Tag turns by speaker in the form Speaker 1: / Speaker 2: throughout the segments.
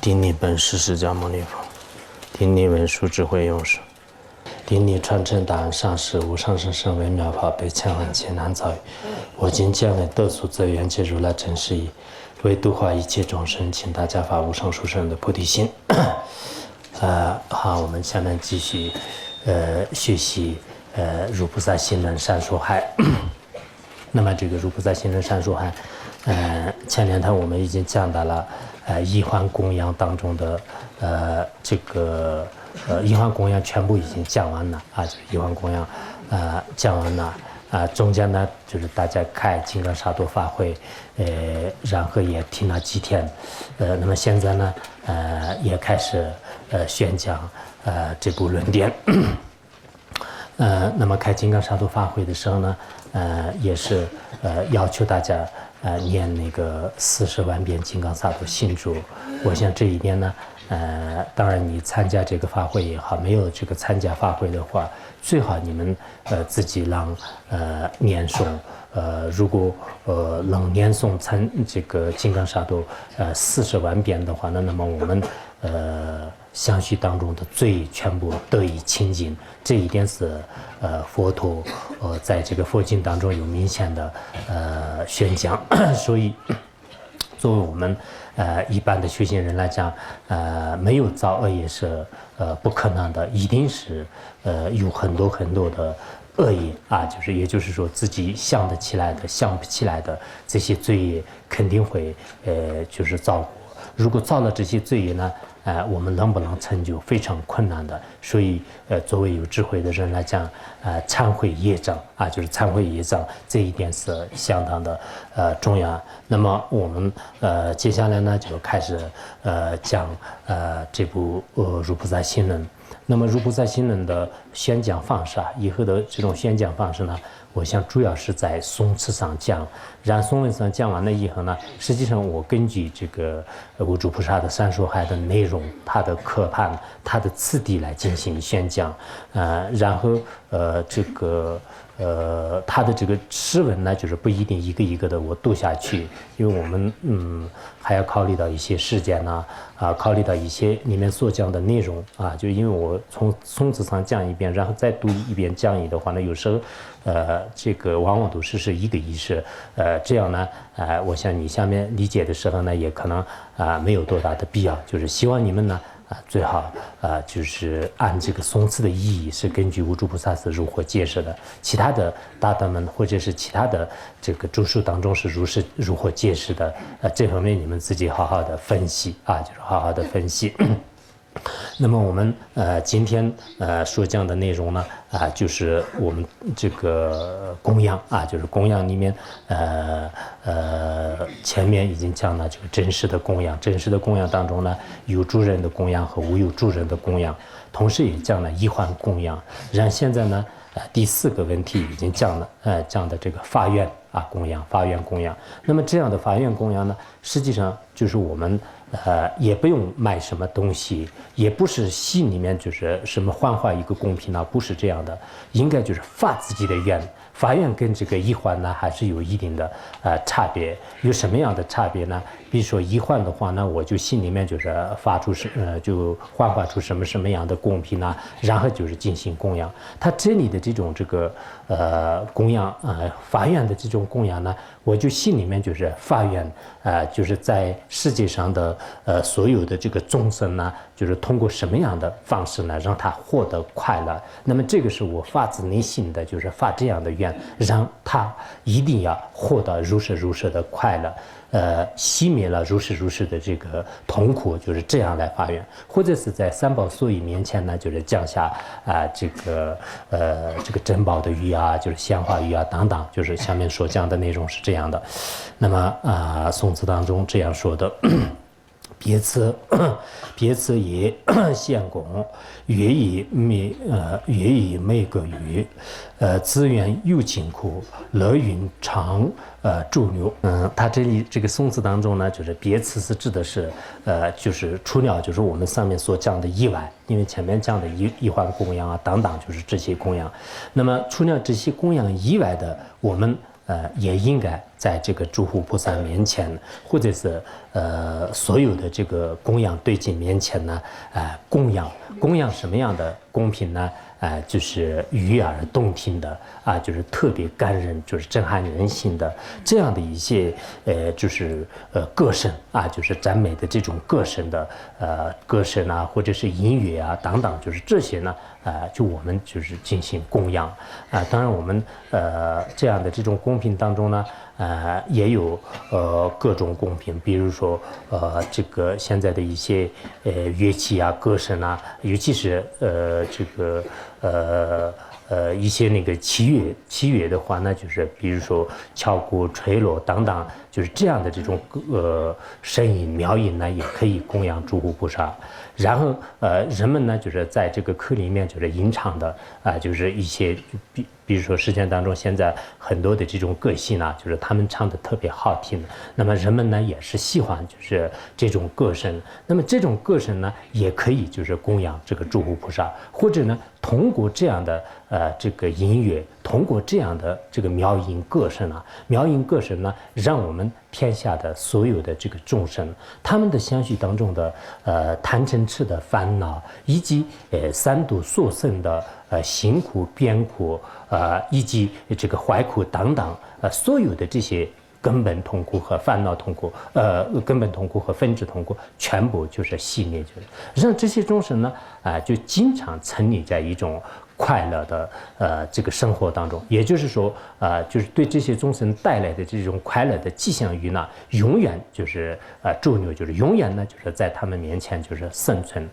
Speaker 1: 顶礼本师释迦牟尼佛，顶礼文殊智慧用手，顶礼传承大恩上师无上甚深微妙法，被千万劫难遭遇。我今见闻得所则缘皆如来真实义，为度化一切众生，请大家发无上殊胜的菩提心。好，我们下面继续学习如菩萨行论善说海。那么这个如菩萨行论善说海，前两天我们已经讲到了一环供养当中的这个一环供养全部已经讲完了啊，就是一环供养讲完了中间呢就是大家开金刚萨埵法会，然后也听了几天，那么现在呢也开始宣讲这部论点。那么开金刚萨埵法会的时候呢，也是要求大家念那个40万遍金刚萨埵心咒。我想这一点呢，当然你参加这个法会也好，没有这个参加法会的话，最好你们自己让念诵。如果能念诵这个金刚萨埵40万遍的话呢，那么我们相续当中的罪全部得以清净，这一点是佛陀在这个佛经当中有明显的宣讲。所以作为我们一般的修行人来讲，没有造恶业是不可能的，一定是有很多很多的恶业啊，也就是说自己想得起来的、想不起来的这些罪业肯定会就是造过。如果造了这些罪业呢，我们能不能成就非常困难的。所以作为有智慧的人来讲，忏悔业障啊，就是忏悔业障这一点是相当的重要。那么我们接下来呢就开始讲这部如菩萨行论。那么如菩萨行论的宣讲方式以后的这种宣讲方式呢，我想主要是在颂词上讲，然后颂文上讲完了以后呢，实际上我根据这个无著菩萨的善说海的内容、它的科判、它的次第来进行宣讲，然后这个它的这个诗文呢，就是不一定一个一个的我读下去，因为我们还要考虑到一些事件呢，考虑到一些里面所讲的内容啊，就因为我从颂词上讲一遍，然后再读一遍讲义的话呢，有时候这个往往都是一个意思，这样呢，我想你下面理解的时候呢，也可能没有多大的必要，就是希望你们呢。最好就是按这个颂词的意义是根据无著菩萨是如何解释的，其他的大德们或者是其他的这个著述当中是如何解释的，这方面你们自己好好的分析啊，就是好好的分析。那么我们今天所讲的内容呢就是我们这个供养啊，就是供养里面前面已经讲了这个真实的供养，真实的供养当中呢有助人的供养和无有助人的供养，同时也讲了一环供养。然后现在呢第4个问题已经讲了讲的这个发愿供养，发愿供养。那么这样的发愿供养呢，实际上就是我们也不用买什么东西，也不是心里面就是什么幻化一个公平不是这样的，应该就是发自己的愿。发愿跟这个一环呢还是有一定的差别。有什么样的差别呢？比如说一环的话呢，我就心里面就是发出就幻化出什么样的公平然后就是进行供养。它这里的这种这个供养发愿的这种供养呢，我就心里面就是发愿就是在世界上的所有的这个众生呢，就是通过什么样的方式呢，让他获得快乐。那么这个是我发自内心的，就是发这样的愿，让他一定要获得如是的快乐。熄灭了如是的这个痛苦，就是这样来发愿，或者是在三宝所依面前呢，就是降下这个珍宝的玉就是鲜花玉等等，就是下面所讲的内容是这样的。那么颂词当中这样说的。别辞，别辞也献公，乐以美歌语，资源又勤苦，乐云长驻留。他这里这个宋词当中呢，就是别辞是指的是就是除了就是我们上面所讲的以外，因为前面讲的一环供养啊等等，就是这些供养。那么除了这些供养以外的，我们也应该在这个诸佛菩萨面前，或者是所有的这个供养对境面前呢，供养什么样的供品呢？就是悦耳动听的啊，就是特别感人，就是震撼人心的这样的一些就是歌声啊，就是赞美的这种歌声的歌声啊，或者是音乐啊等等，就是这些呢，就我们就是进行供养啊。当然我们这样的这种供品当中呢，也有各种供品，比如说这个现在的一些乐器啊、歌声啊，尤其是这个一些那个器乐的话呢，就是比如说敲鼓、吹锣等等，就是这样的这种声音妙音呢，也可以供养诸佛菩萨。然后人们呢，就是在这个课里面就是吟唱的就是一些比如说实践当中，现在很多的这种歌星呢，就是他们唱的特别好听，那么人们呢也是喜欢就是这种歌声。那么这种歌声呢，也可以就是供养这个诸佛菩萨，或者呢通过这样的这个音乐，通过这样的这个妙音歌声呢，让我们天下的所有的这个众生，他们的相续当中的贪嗔痴的烦恼，以及三毒所生的辛苦、边苦以及这个怀苦等等所有的这些根本痛苦和烦恼痛苦，根本痛苦和分支痛苦，全部就是熄灭，就是让这些众生呢就经常沉溺在一种快乐的这个生活当中。也就是说就是对这些众生带来的这种快乐的吉祥语呢，永远就是驻留，就是永远呢就是在他们面前就是生存。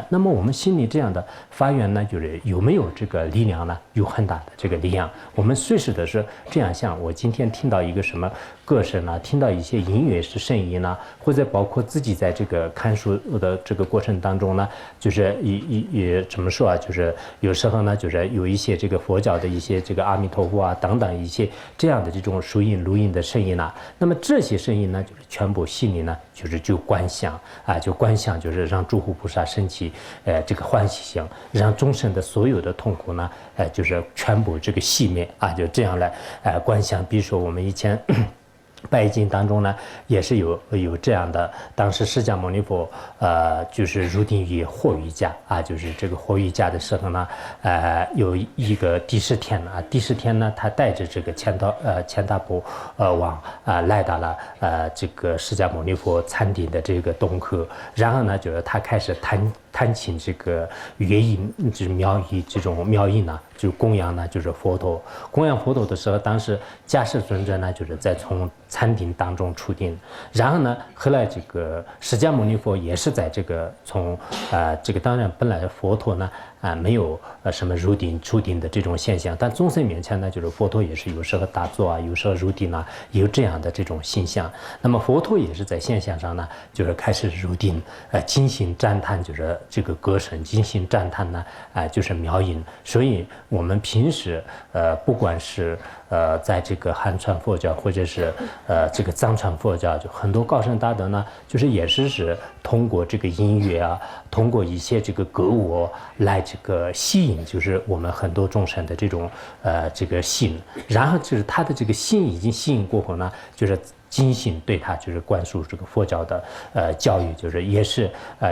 Speaker 1: 那么我们心里这样的发愿呢，就是有没有这个力量呢？有很大的这个力量。我们随时的是这样想，我今天听到一个什么歌声啊，听到一些音乐是声音啊，或者包括自己在这个看书的这个过程当中呢，就是也怎么说啊，就是有时候呢，就是有一些这个佛教的一些这个阿弥陀佛啊等等一些这样的这种书音录音的声音啊，那么这些声音呢，就是全部心里呢就观想就是让诸佛菩萨升起这个欢喜心，让众生的所有的痛苦呢就是全部这个熄灭就这样来观想。比如说我们以前拜经当中呢，也是有这样的。当时释迦牟尼佛就是入定于火瑜伽就是这个火瑜伽的时候呢，有一个第十天呢，他带着这个乾闼婆王来到了这个释迦牟尼佛禅定的这个洞窟，然后呢，就是他开始弹琴这个乐音，就是妙音，这种妙音呢，就供养呢，就是佛陀。供养佛陀的时候，当时迦叶尊者呢，就是在从禅定当中出定，然后呢，后来这个释迦牟尼佛也是在这个从这个当然本来佛陀呢没有什么入定出定的这种现象，但众生面前呢，就是佛陀也是有时候打坐有时候入定有这样的这种现象。那么佛陀也是在现象上呢，就是开始入定，精心赞叹，就是这个歌声，精心赞叹呢就是妙音。所以我们平时不管是在这个汉传佛教或者是这个藏传佛教，就很多高僧大德呢，就是也是通过这个音乐通过一些这个歌舞来这个吸引，就是我们很多众生的这种这个心，然后就是他的这个心已经吸引过后呢，就是精心对他就是灌输这个佛教的教育，就是也是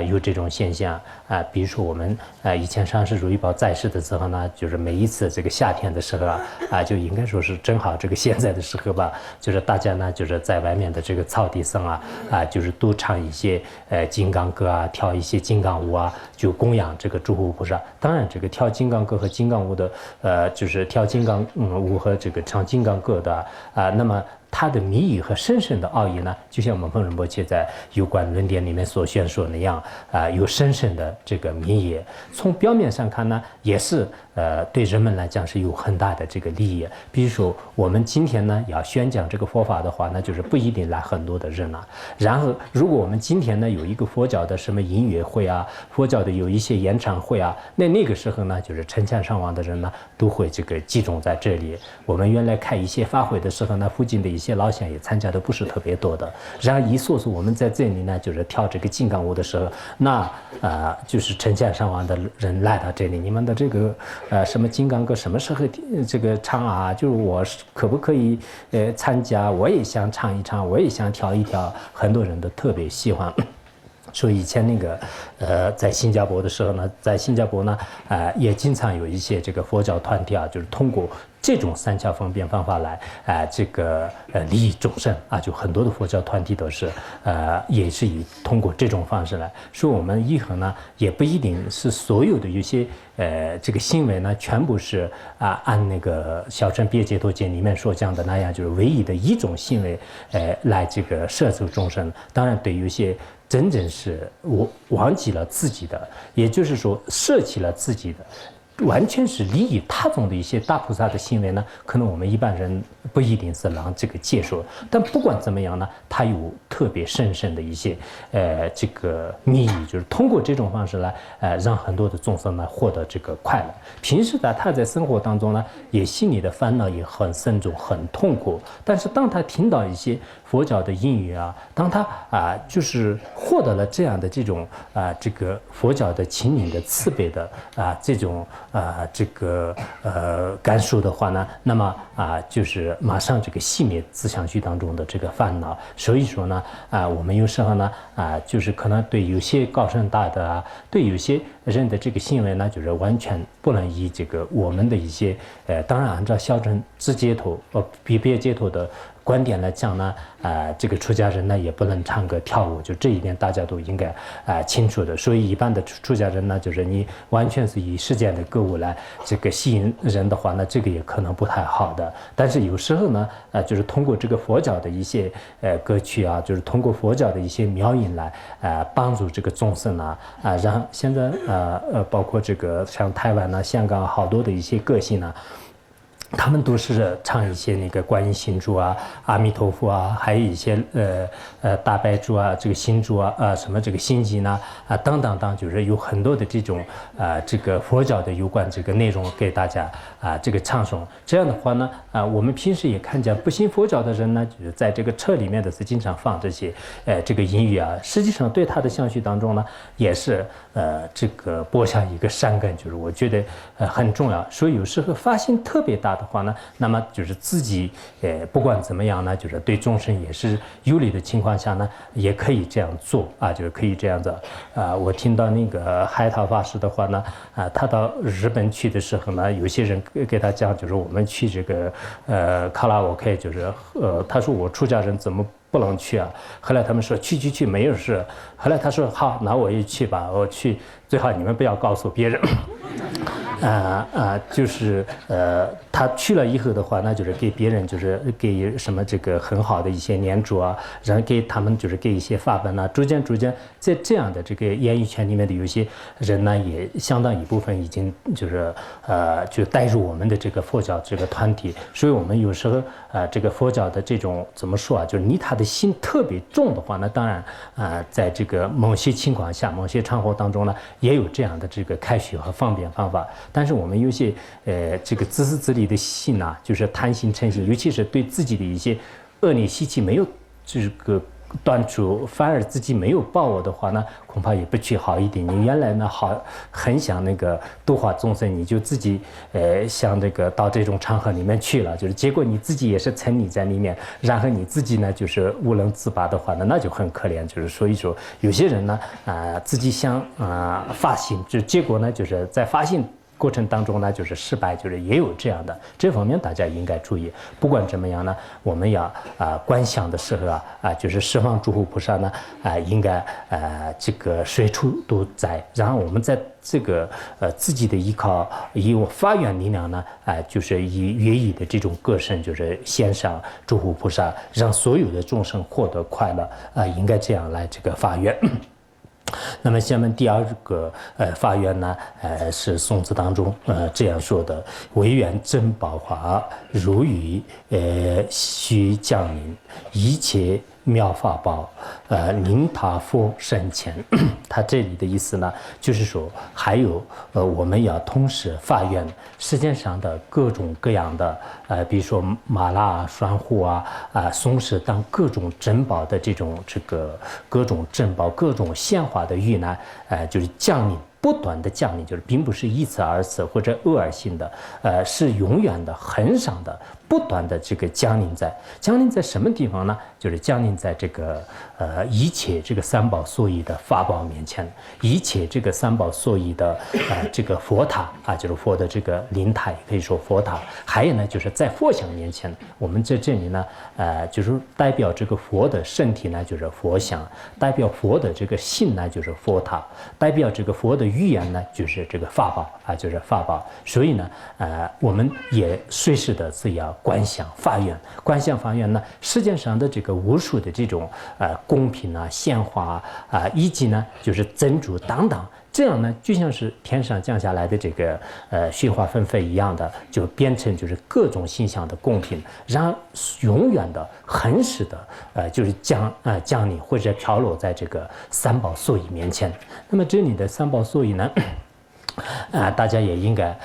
Speaker 1: 有这种现象比如说我们以前上师如意宝在世的时候呢，就是每一次这个夏天的时候就应该说是正好这个现在的时候吧，就是大家呢就是在外面的这个草地上就是都唱一些金刚歌跳一些金刚舞就供养这个诸佛菩萨。当然这个跳金刚歌和金刚舞的就是跳金刚舞和这个唱金刚歌的那么它的谜语和深深的奥义呢，就像蒙峰仁波切在有关论点里面所宣说那样，有深深的这个谜语。从表面上看呢，也是对人们来讲是有很大的这个利益。比如说我们今天呢要宣讲这个佛法的话，那就是不一定来很多的人了。然后如果我们今天呢有一个佛教的什么音乐会啊，佛教的有一些演唱会啊，那个时候呢，就是成千上万的人呢都会这个集中在这里。我们原来开一些法会的时候呢，附近的一些老乡也参加的不是特别多的。然后一说我们在这里呢，就是跳这个金刚舞的时候，那就是成千上万的人来到这里，你们的这个什么金刚歌什么时候这个唱啊？就是我可不可以参加？我也想唱一唱，我也想跳一跳，很多人都特别喜欢。所以以前那个在新加坡的时候呢，在新加坡呢也经常有一些这个佛教团体啊，就是通过这种三教分辨方法来这个利益众生啊，就很多的佛教团体都是也是以通过这种方式来。所以我们以后呢也不一定是所有的有些这个行为呢全部是按那个小乘别解脱经里面所讲的那样，就是唯一的一种行为来这个摄受众生。当然对有些真正是我忘记了自己的，也就是说舍弃了自己的，完全是利益他众的一些大菩萨的行为呢，可能我们一般人不一定是能这个接受。但不管怎么样呢，他有特别深深的一些这个密意，就是通过这种方式来让很多的众生呢获得这个快乐。平时的他在生活当中呢，也心里的烦恼也很深重、很痛苦。但是当他听到一些佛教的音乐啊，当他就是获得了这样的这种这个佛教的亲临的慈悲的这种这个感受的话呢，那么就是马上这个熄灭自相续当中的这个烦恼。所以说呢我们有时候呢就是可能对有些高深大德对有些人的这个行为呢，就是完全不能以这个我们的一些当然按照小乘自解脱别解脱的观点来讲呢，这个出家人呢也不能唱歌跳舞，就这一点大家都应该清楚的。所以一般的出家人呢，就是你完全是以世间的歌舞来这个吸引人的话呢，这个也可能不太好的。但是有时候呢，就是通过这个佛教的一些歌曲啊，就是通过佛教的一些妙音来帮助这个众生让现在包括这个像台湾香港好多的一些个性他们都是唱一些那个观音心咒阿弥陀佛还有一些大白咒这个心咒什么这个心经等等等，就是有很多的这种这个佛教的有关这个内容给大家这个唱诵。这样的话呢我们平时也看见不信佛教的人呢，就是在这个车里面的是经常放这些这个音乐实际上对他的相续当中呢，也是这个播下一个善根，就是我觉得很重要。所以有时候发心特别大的话呢，那么就是自己不管怎么样呢，就是对众生也是有利的情况下呢，也可以这样做就是可以这样子我听到那个海涛法师的话呢他到日本去的时候呢，有些人给他讲，就是我们去这个卡拉 OK， 就是他说我出家人怎么不能去后来他们说去没有事。后来他说好，那我也去吧，我去，最好你们不要告诉别人。就是他去了以后的话，那就是给别人就是给什么这个很好的一些念珠然后给他们就是给一些法本逐渐在这样的这个演艺圈里面的有些人呢，也相当一部分已经就是就带入我们的这个佛教这个团体。所以我们有时候这个佛教的这种怎么说就是你他的心特别重的话呢，当然在这个某些情况下某些场合当中呢，也有这样的这个开许和方便方法。但是我们有些这个自私自利的心就是贪心嗔心，尤其是对自己的一些恶劣习气没有这个断除，反而自己没有报我的话呢，恐怕也不去好一点。你原来呢很想那个度化众生，你就自己想这个到这种场合里面去了，就是结果你自己也是沉溺在里面，然后你自己呢就是无能自拔的话呢，那就很可怜。就是所以说有些人呢自己想发心，就结果呢就是在发心过程当中呢，就是失败，就是也有这样的，这方面大家应该注意。不管怎么样呢，我们要观想的时候就是十方诸佛菩萨呢应该这个随处都在，然后我们在这个自己的以发愿力量呢就是以乐意的这种歌声，就是献上诸佛菩萨，让所有的众生获得快乐应该这样来这个发愿。那么下面第二个发愿呢，是宋词当中这样说的：唯愿珍宝华，如雨须降临，一切妙法宝，临他佛身前。他这里的意思呢，就是说还有我们要同时发愿世界上的各种各样的比如说麻辣栓护松石等各种珍宝的这个各种珍宝各种鲜花的遇难就是降临。不断的降临，就是并不是一次二次或者偶尔性的，是永远的、恒常的、不断的这个降临在什么地方呢？就是降临在这个一切这个三宝所依的法宝面前，一切这个三宝所依的这个佛塔就是佛的这个灵塔，也可以说佛塔。还有呢，就是在佛像面前，我们在这里呢，就是代表这个佛的身体呢，就是佛像；代表佛的这个性呢，就是佛塔；代表这个佛的语言呢，就是这个法宝就是法宝。所以呢，我们也随时的是要观想发愿，观想发愿呢，世界上的这个无数的这种贡品鲜花以及呢，就是珍珠等等。这样呢，就像是天上降下来的这个雪花纷飞一样的，就变成就是各种形象的贡品，让永远的、恒时的就是降临或者飘落在这个三宝所依面前。那么这里的三宝所依呢？大家也应该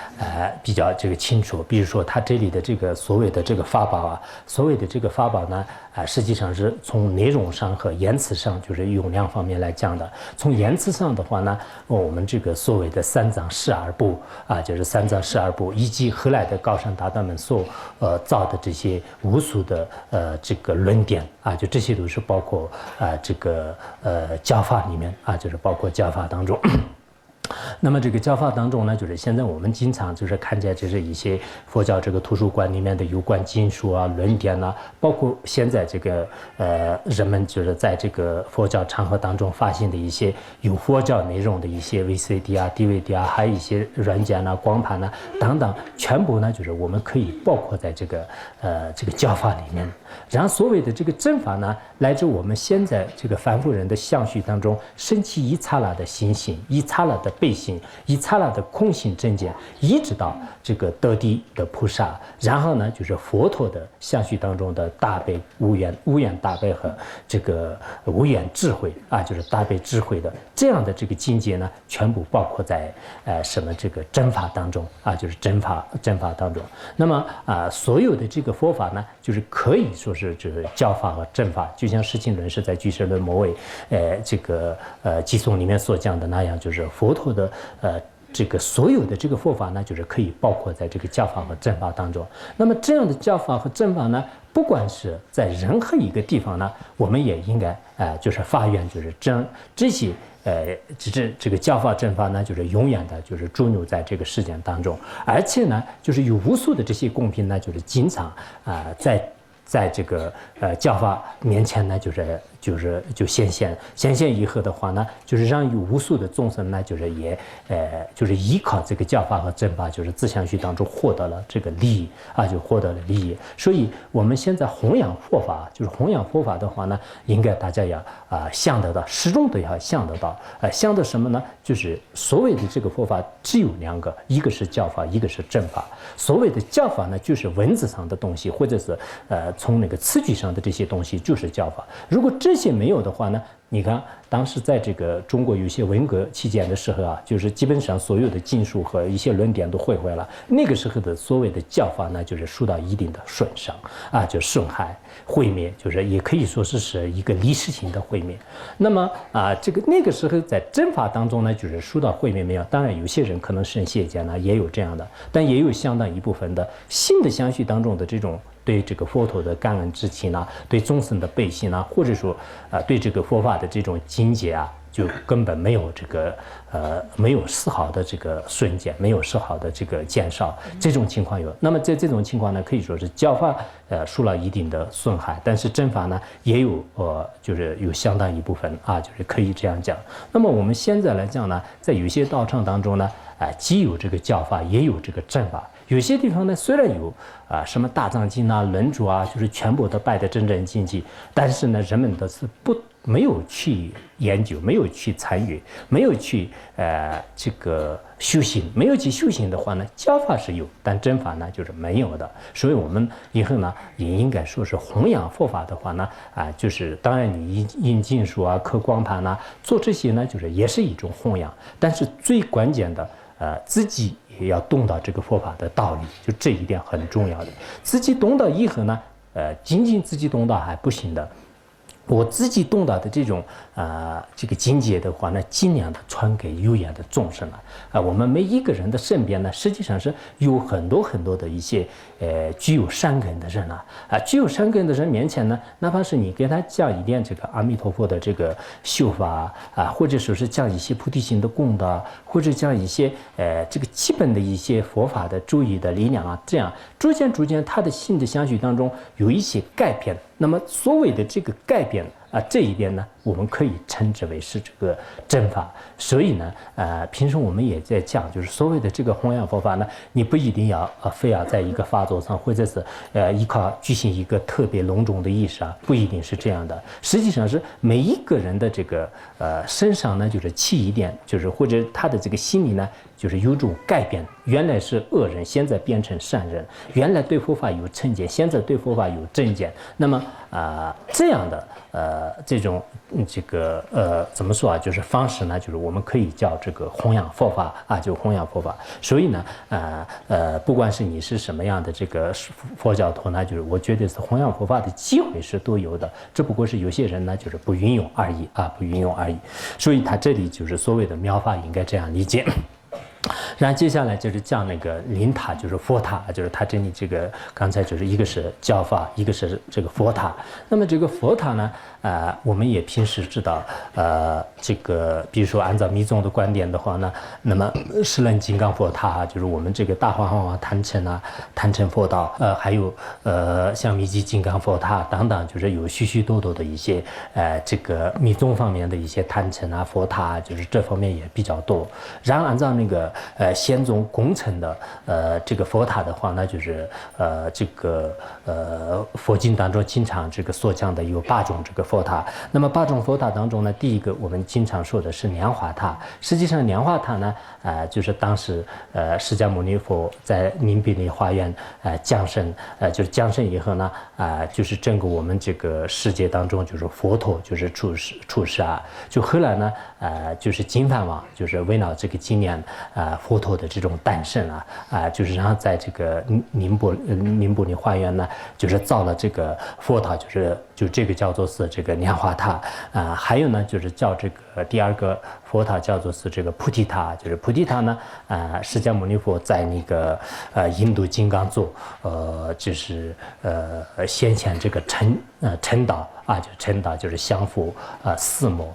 Speaker 1: 比较这个清楚。比如说，它这里的这个所谓的这个法宝所谓的这个法宝呢，实际上是从内容上和言辞上，就是用两方面来讲的。从言辞上的话呢，我们这个所谓的三藏十二部就是三藏十二部，以及后来的高僧大德们所造的这些无数的这个论点就这些都是包括这个教法里面就是包括教法当中。那么这个教法当中呢，就是现在我们经常就是看见就是一些佛教这个图书馆里面的有关经书论点包括现在这个人们就是在这个佛教场合当中发行的一些有佛教内容的一些 VCD、DVD还有一些软件光盘等等，全部呢就是我们可以包括在这个教法里面。然后所谓的这个正法呢，来自我们现在这个凡夫人的相续当中升起一刹那的心性，一刹那的背心，一刹那的空性正见，一直到这个得地的菩萨，然后呢就是佛陀的相续当中的大悲无缘大悲和这个无缘智慧就是大悲智慧的这样的这个境界呢，全部包括在什么这个真法当中就是真法当中。那么所有的这个佛法呢，就是可以说是就是教法和正法，就像释经论师在俱舍论末尾这个偈颂里面所讲的那样，就是佛陀的这个所有的这个佛法呢，就是可以包括在这个教法和正法当中。那么这样的教法和正法呢，不管是在任何一个地方呢，我们也应该就是发愿，就是这些这个教法正法呢，就是永远的就是驻留在这个世间当中，而且呢，就是有无数的这些贡品呢，就是经常在这个教法面前呢，就显现以后的话呢，就是让有无数的众生呢，就是也就是依靠这个教法和正法，就是自相续当中获得了这个利益就获得了利益。所以我们现在弘扬佛法，就是弘扬佛法的话呢，应该大家要想得到，始终都要想得到。想的什么呢？就是所谓的这个佛法只有两个，一个是教法，一个是正法。所谓的教法呢，就是文字上的东西，或者是从那个词句上的这些东西，就是教法。如果这些没有的话呢，你看当时在这个中国有些文革期间的时候就是基本上所有的经书和一些论点都毁坏了。那个时候的所谓的教法呢，就是受到一定的损伤就损害毁灭，就是也可以说是一个历史性的毁灭。那么那个时候在正法当中呢，就是受到毁灭没有？当然有些人可能是邪见也有这样的，但也有相当一部分的新的相续当中的这种对这个佛陀的感恩之情对众生的悲心或者说对这个佛法的这种境界就根本没有这个没有丝毫的这个衰减，没有丝毫的这个减少，这种情况有。那么在这种情况呢，可以说是教法受了一定的损害，但是正法呢也有就是有相当一部分啊，就是可以这样讲。那么我们现在来讲呢，在有些道场当中呢，既有这个教法，也有这个正法。有些地方呢，虽然有什么大藏经啊、轮主啊，就是全部都拜的真正经济，但是呢，人们都是没有去研究，没有去参与，没有去这个修行，没有去修行的话呢，教法是有，但正法呢就是没有的。所以我们以后呢也应该说是弘扬佛法的话呢，就是当然你印经书啊、刻光盘啊，做这些呢就是也是一种弘扬，但是最关键的自己也要懂到这个佛法的道理，就这一点很重要的。自己懂到以后呢，仅仅自己懂到还不行的。我自己懂到的这种这个境界的话呢，尽量的传给有缘的众生了。我们每一个人的身边呢，实际上是有很多很多的一些具有善根的人具有善根的人面前呢，哪怕是你给他讲一点这个阿弥陀佛的这个修法或者说是讲一些菩提心的功德，或者讲一些这个基本的一些佛法的注意的力量这样逐渐他的心的相续当中有一些改变。那么所谓的这个改变这一点呢，我们可以称之为是这个正法。所以呢，平时我们也在讲，就是所谓的这个弘扬佛法呢，你不一定要非要在一个法座上，或者是依靠举行一个特别隆重的仪式不一定是这样的。实际上是每一个人的这个身上呢，就是起一点，就是或者他的这个心里呢，就是有种改变。原来是恶人，现在变成善人；原来对佛法有成见，现在对佛法有正见。那么这样的这种这个怎么说就是方式呢，就是我们可以叫这个弘扬佛法就弘扬佛法。所以呢不管是你是什么样的这个佛教徒呢，就是我觉得是弘扬佛法的机会是都有的，只不过是有些人呢就是不运用而已不运用而已。所以他这里就是所谓的妙法应该这样理解。然后接下来就是讲那个灵塔，就是佛塔，就是他这里这个刚才就是一个是教法，一个是这个佛塔。那么这个佛塔呢，我们也平时知道，这个比如说按照密宗的观点的话呢，那么十轮金刚佛塔就是我们这个大华王坛城坛城佛道，还有像密集金刚佛塔等等，就是有许许多多的一些这个密宗方面的一些坛城佛塔，就是这方面也比较多。然后按照那个先宗工程的这个佛塔的话呢，就是这个佛经当中经常这个所讲的有8种这个佛塔。那么8种佛塔当中呢，第一个我们经常说的是莲花塔。实际上莲花塔呢，就是当时释迦牟尼佛在明毗尼花园降生，就是降生以后呢，就是整个我们这个世界当中就是佛陀就是出世就后来呢，就是金梵王就是为了这个纪念佛陀的这种诞生就是然后在这个宁波尼花园呢，就是造了这个佛塔，就这个叫做是这个莲花塔还有呢就是叫这个第二个佛塔叫做是这个菩提塔，就是菩提塔呢，释迦牟尼佛在那个印度金刚座，就是先前这个成道就成道就是降伏四魔，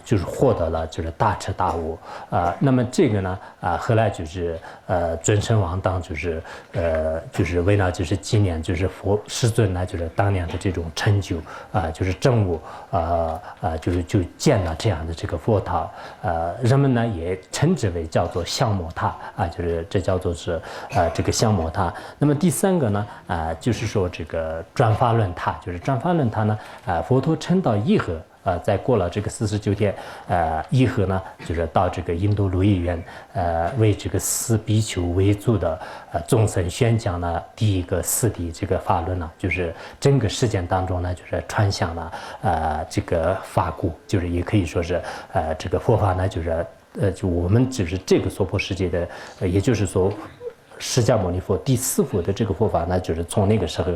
Speaker 1: 就是获得了就是大彻大悟那么这个呢后来就是尊称王当就是为了就是纪念就是佛世尊呢就是当年的这种成就就是证悟就建了这样的这个佛塔人们呢也称之为叫做降魔塔就是这叫做是这个降魔塔。那么第三个呢就是说这个转法轮塔，就是转法轮塔呢佛陀成道以后再过了这个49天以后呢，就是到这个印度鹿野苑为这个4比丘为主的众生宣讲了第一个4谛这个法轮就是整个事件当中呢，就是传向了这个法故，就是也可以说是这个佛法呢，就是就我们就是这个娑婆世界的，也就是说。释迦牟尼佛第4佛的这个佛法呢，就是从那个时候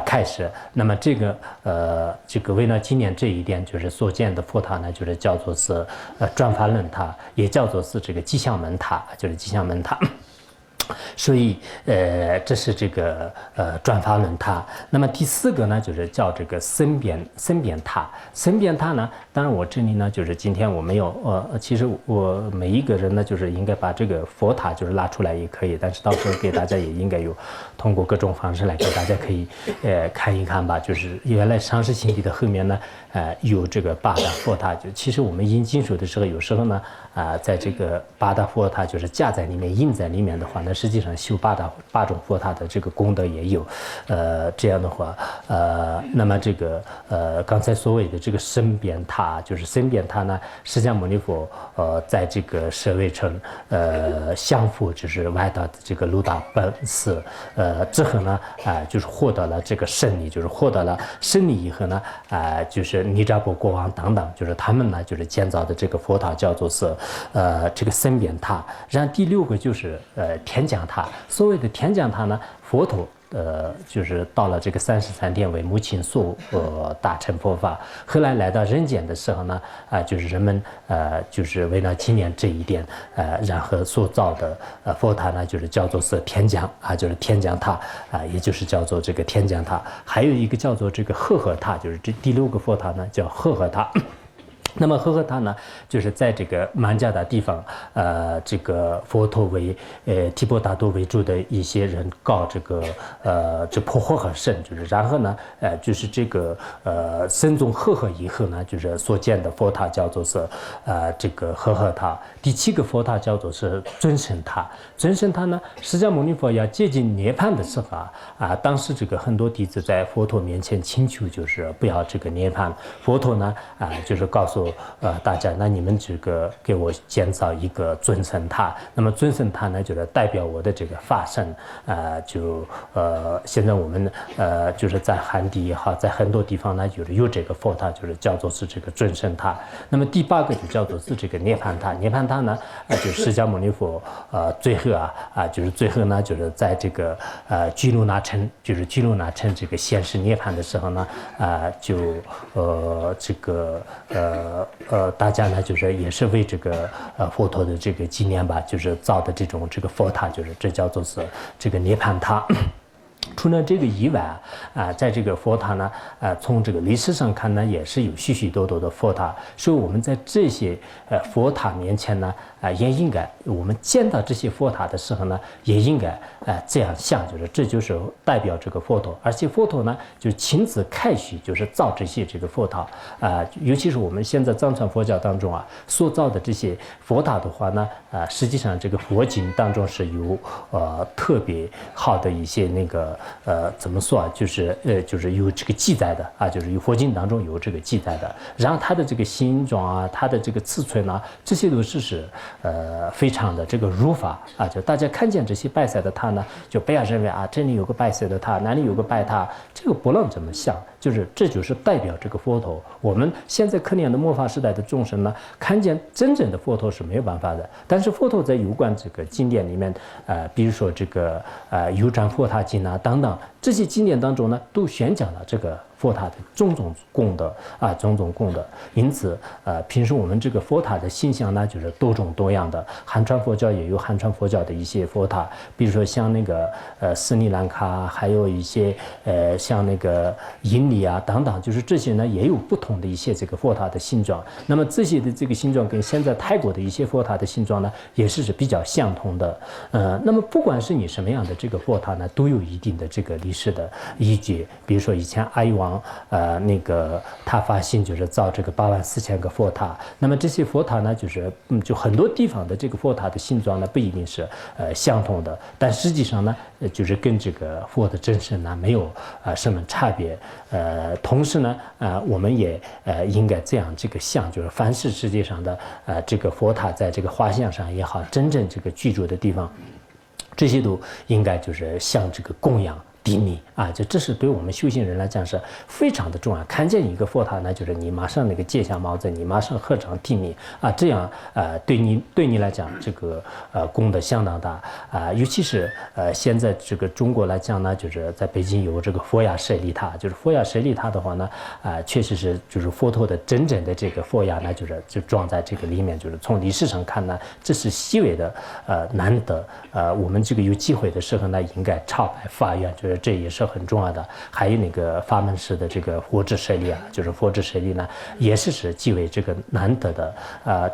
Speaker 1: 开始。那么这个为了纪念这一点，就是所建的佛塔呢，就是叫做是转法轮塔，也叫做是这个吉祥门塔，就是吉祥门塔。所以，这是这个转法轮塔。那么第4个呢，就是叫这个身边塔。身边塔呢，当然我这里呢，就是今天我没有其实我每一个人呢，就是应该把这个佛塔就是拉出来也可以，但是到时候给大家也应该有通过各种方式来给大家可以看一看吧。就是原来上师心地的后面呢，有这个八大佛塔。就其实我们印经书的时候，有时候呢，在这个八大佛塔就是架在里面、印在里面的话，那实际上修八种佛塔的这个功德也有。这样的话，那么这个刚才所谓的这个身边塔，就是身边塔呢，释迦牟尼佛在这个舍卫城降伏就是外道的这个卢达本寺之后呢，就是获得了这个胜利，就是获得了胜利以后呢，就是尼扎波国王等等，就是他们呢就是建造的这个佛塔叫做是这个身边塔。然后第6个就是天降塔。所谓的天降塔呢，佛陀就是到了这个33天为母亲所大乘佛法，后来来到人间的时候呢，就是人们就是为了纪念这一点，然后所造的佛塔呢，就是叫做是天降就是天降塔也就是叫做这个天降塔。还有一个叫做这个赫赫塔，就是这第6个佛塔呢叫赫赫塔。那么赫赫塔呢，就是在这个曼加达地方，这个佛陀为提婆达多为主的一些人告这个这破获和圣，就是然后呢，就是这个僧众赫赫以后呢，就是所建的佛塔叫做是这个赫赫塔。第7个佛塔叫做是尊胜塔。尊胜塔呢，释迦牟尼佛要接近涅槃的时候当时这个很多弟子在佛陀面前请求，就是不要这个涅槃。佛陀呢就是告诉大家，那你们这个给我建造一个尊胜塔。那么尊胜塔呢，就是代表我的这个法身。现在我们就是在汉地也好，在很多地方呢，就是有这个佛塔，就是叫做是这个尊胜塔。那么第8个就叫做是这个涅槃塔。涅槃塔呢，就是释迦牟尼佛最后就是最后呢，就是在这个居卢那城，就是居卢那城这个现世涅槃的时候呢，就这个大家呢就是也是为这个佛陀的这个纪念吧，就是造的这个佛塔，就是这叫做是这个涅槃塔。除了这个以外在这个佛塔呢，从这个历史上看呢，也是有许许多多的佛塔。所以我们在这些佛塔面前呢，也应该我们见到这些佛塔的时候呢，也应该这样想，就是这就是代表这个佛陀。而且佛陀呢，就是亲自开许，就是造这些这个佛塔尤其是我们现在藏传佛教当中所造的这些佛塔的话呢，实际上这个佛经当中是有特别好的一些那个怎么说就是有这个记载的就是有佛经当中有这个记载的。然后它的这个形状它的这个尺寸这些都是非常的这个如法就大家看见这些白色的塔呢，就不要认为这里有个白色的塔，哪里有个白塔，这个不能这么想，就是这就是代表这个佛陀。我们现在可怜的末法时代的众生呢，看见真正的佛陀是没有办法的。但是佛陀在有关这个经典里面，比如说这个有占佛塔经等等这些经典当中呢，都宣讲了这个佛塔的种种功德种种功德。因此平时我们这个佛塔的形象呢，就是多种多样的。汉传佛教也有汉传佛教的一些佛塔，比如说像那个斯里兰卡，还有一些像那个印尼等等，就是这些呢也有不同的一些这个佛塔的形状。那么这些的这个形状跟现在泰国的一些佛塔的形状呢，也是比较相同的。那么不管是你什么样的这个佛塔呢，都有一定的这个历史的依据。比如说以前阿育王那个他发心就是造这个84000个佛塔。那么这些佛塔呢，就是就很多地方的这个佛塔的形状呢不一定是相同的，但实际上呢就是跟这个佛的真身呢没有什么差别。同时呢我们也应该这样这个想，就是凡是世界上的这个佛塔，在这个画像上也好，真正这个居住的地方，这些都应该就是向这个供养地利啊，这是对我们修行人来讲是非常的重要。看见一个佛塔呢，就是你马上那个戒下毛子，你马上合掌地利啊，这样对你来讲，这个功德相当大啊。尤其是现在这个中国来讲呢，就是在北京有这个佛牙舍利塔，就是佛牙舍利塔的话呢，确实是就是佛陀的真正的这个佛牙呢，就装在这个里面，就是从历史上看呢，这是稀微的难得。我们这个有机会的时候呢，应该朝拜发愿，就是这也是很重要的。还有那个法门寺的这个佛智舍利啊，就是佛智舍利呢，也是极为这个难得的。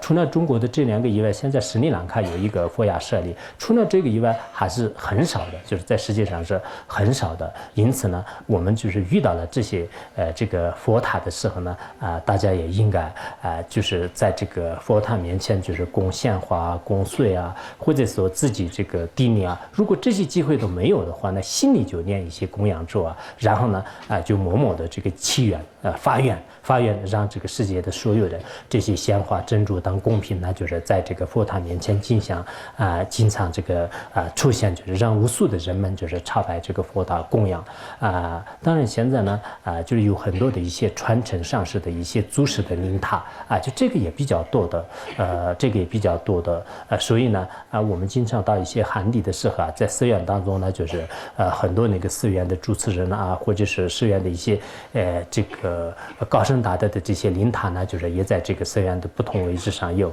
Speaker 1: 除了中国的这2个以外，现在斯里兰卡有一个佛牙舍利，除了这个以外还是很少的，就是在世界上是很少的。因此呢，我们就是遇到了这些这个佛塔的时候呢，大家也应该就是在这个佛塔面前就是供鲜花、供水啊，或者说自己这个地利啊。如果这些机会都没有的话呢，心里就念一些供养咒啊，然后呢就默默的这个祈愿发愿让这个世界的所有的这些鲜花、珍珠等贡品呢，就是在这个佛塔面前经常这个出现，就是让无数的人们就是朝拜这个佛塔供养当然现在呢就是有很多的一些传承上世的一些祖师的灵塔就这个也比较多的，所以呢我们经常到一些汉地的时候在寺院当中呢，就是很多那个寺院的主持人或者是寺院的一些这个高僧大德的这些灵塔呢，就是也在这个寺院的不同位置上有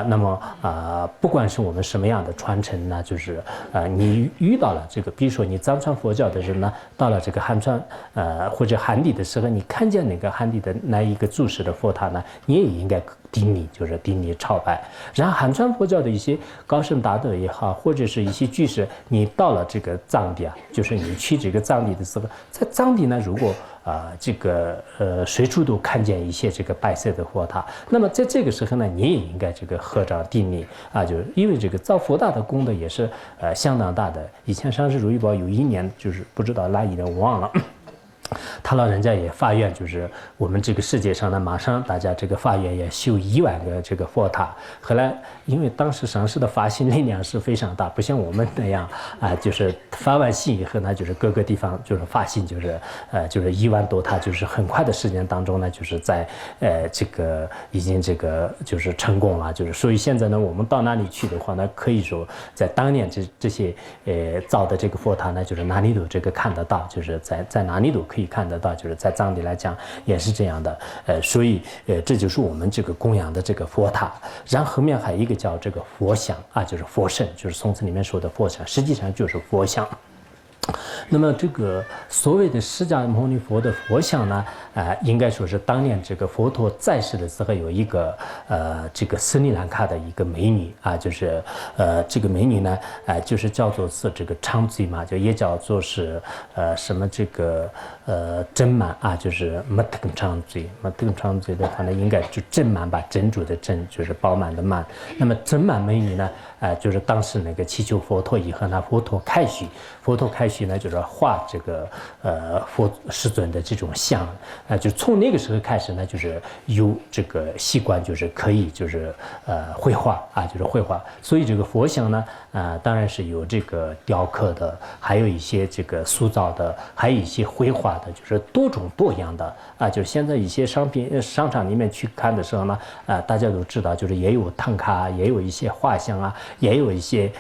Speaker 1: 那么不管是我们什么样的传承呢，就是你遇到了这个，比如说你藏传佛教的人呢，到了这个汉传或者汉地的时候，你看见那个汉地的那一个住持的佛塔呢，你也应该就是顶礼朝拜。然后汉传佛教的一些高僧大德也好，或者是一些居士，你到了这个藏地就是你去这个藏地的时候，在藏地呢，如果这个随处都看见一些这个白色的佛塔，那么在这个时候呢，你也应该这个合掌顶礼就是因为这个造佛塔的功德也是相当大的。以前上师如意宝有一年就是不知道哪一年我忘了。他老人家也发愿，就是我们这个世界上呢，马上大家这个发愿也修1万个这个佛塔。后来因为当时上师的发心力量是非常大，不像我们那样就是发完心以后呢，就是各个地方就是发心，就是1万多塔，就是很快的时间当中呢，就是在这个已经这个就是成功了，就是所以现在呢，我们到哪里去的话呢，可以说在当年这些造的这个佛塔呢，就是哪里都这个看得到，就是在哪里都可以看得到，就是在藏地来讲也是这样的，所以这就是我们这个供养的这个佛塔。然后后面还有一个叫这个佛像就是佛圣，就是宋词里面说的佛像，实际上就是佛像。那么这个所谓的释迦牟尼佛的佛像呢，应该说是当年这个佛陀在世的时候有一个这个斯里兰卡的一个美女就是这个美女呢，就是叫做是这个长嘴嘛，就也叫做是什么这个珍满就是没等长嘴的话呢，应该就珍满吧，珍珠的珍就是饱满的满。那么珍满美女呢，就是当时那个祈求佛陀以后呢，佛陀开许呢，就是画这个佛世尊的这种像就从那个时候开始呢，就是有这个习惯，就是可以就是绘画就是绘画。所以这个佛像呢，当然是有这个雕刻的，还有一些这个塑造的，还有一些绘画的，就是多种多样的就是现在一些商场里面去看的时候呢，大家都知道，就是也有唐卡，也有一些画像也有一些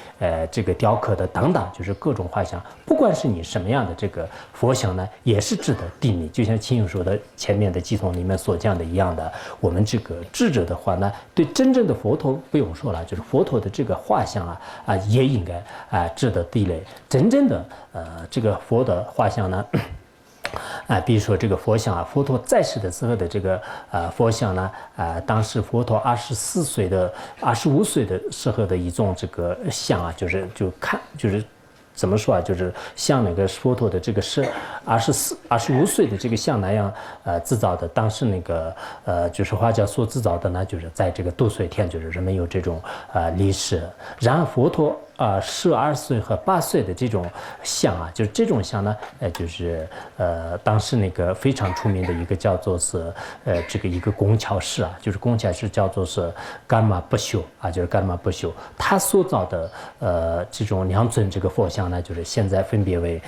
Speaker 1: 这个雕刻的等等，就是各种画像。不管是你什么样的这个佛像呢，也是值得顶礼。就像亲友说的前面的偈颂里面所讲的一样的，我们这个智者的话呢，对真正的佛陀不用说了，就是佛陀的这个画像也应该值得顶礼。真正的这个佛的画像呢，比如说这个佛像佛陀在世的时候的这个佛像呢，当时佛陀25岁的时候的一种这个像就是怎么说就是像那个佛陀的这个是25岁的这个像那样制造的。当时那个就是画家所制造的呢，就是在这个度岁天，就是人们有这种历史。然后佛陀12岁和8岁的这种像啊，就是这种像呢，就是当时那个非常出名的一个叫做是这个一个工巧师啊，就是工巧师叫做是伽玛不朽啊，就是伽玛不朽，他塑造的这种2尊这个佛像呢，就是现在分别为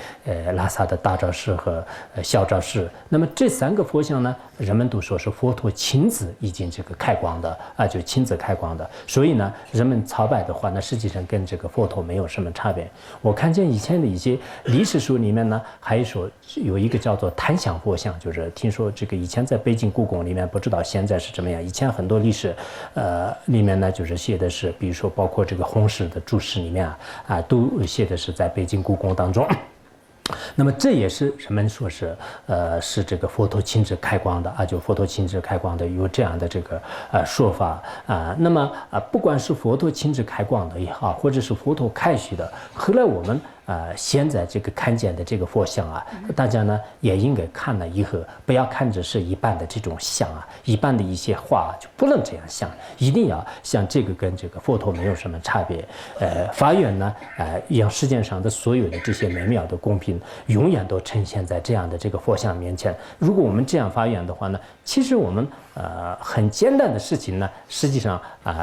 Speaker 1: 拉萨的大昭寺和小昭寺。那么这3个佛像呢，人们都说是佛陀亲自已经这个开光的啊，就亲自开光的。所以呢，人们朝拜的话呢，实际上跟这个佛陀没有什么差别。我看见以前的一些历史书里面呢，还说有一个叫做檀香佛像，就是听说这个以前在北京故宫里面，不知道现在是怎么样。以前很多历史里面呢，就是写的是，比如说包括这个红石的注释里面都写的是在北京故宫当中。那么这也是人们说是是这个佛陀亲自开光的啊，就佛陀亲自开光的有这样的这个说法啊。那么不管是佛陀亲自开光的也好，或者是佛陀开许的，后来我们现在这个看见的这个佛像啊，大家呢也应该看了以后，不要看着是一般的这种像啊，一般的一些画就不能这样像，一定要像这个跟这个佛陀没有什么差别。法缘呢，让世界上的所有的这些美妙的公平，永远都呈现在这样的这个佛像面前。如果我们这样发愿的话呢，其实我们很简单的事情呢，实际上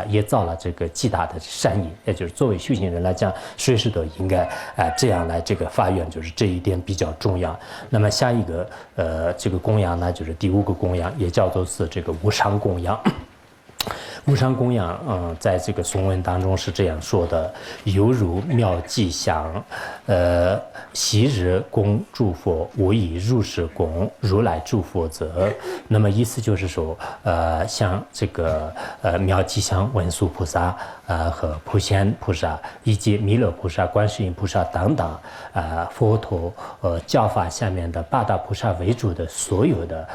Speaker 1: 也造了这个极大的善意。也就是作为修行人来讲，随时都应该这样来这个发愿，就是这一点比较重要。那么下一个这个供养呢，就是第5个供养，也叫做是这个无上供养。无上供养，在这个颂文当中是这样说的：犹如妙吉祥，昔日供诸佛，无以如是供，如来诸佛则。那么意思就是说，像这个妙吉祥文殊菩萨和普贤菩萨以及弥勒菩萨、观世音菩萨等等，佛陀教法下面的8大菩萨为主的所有的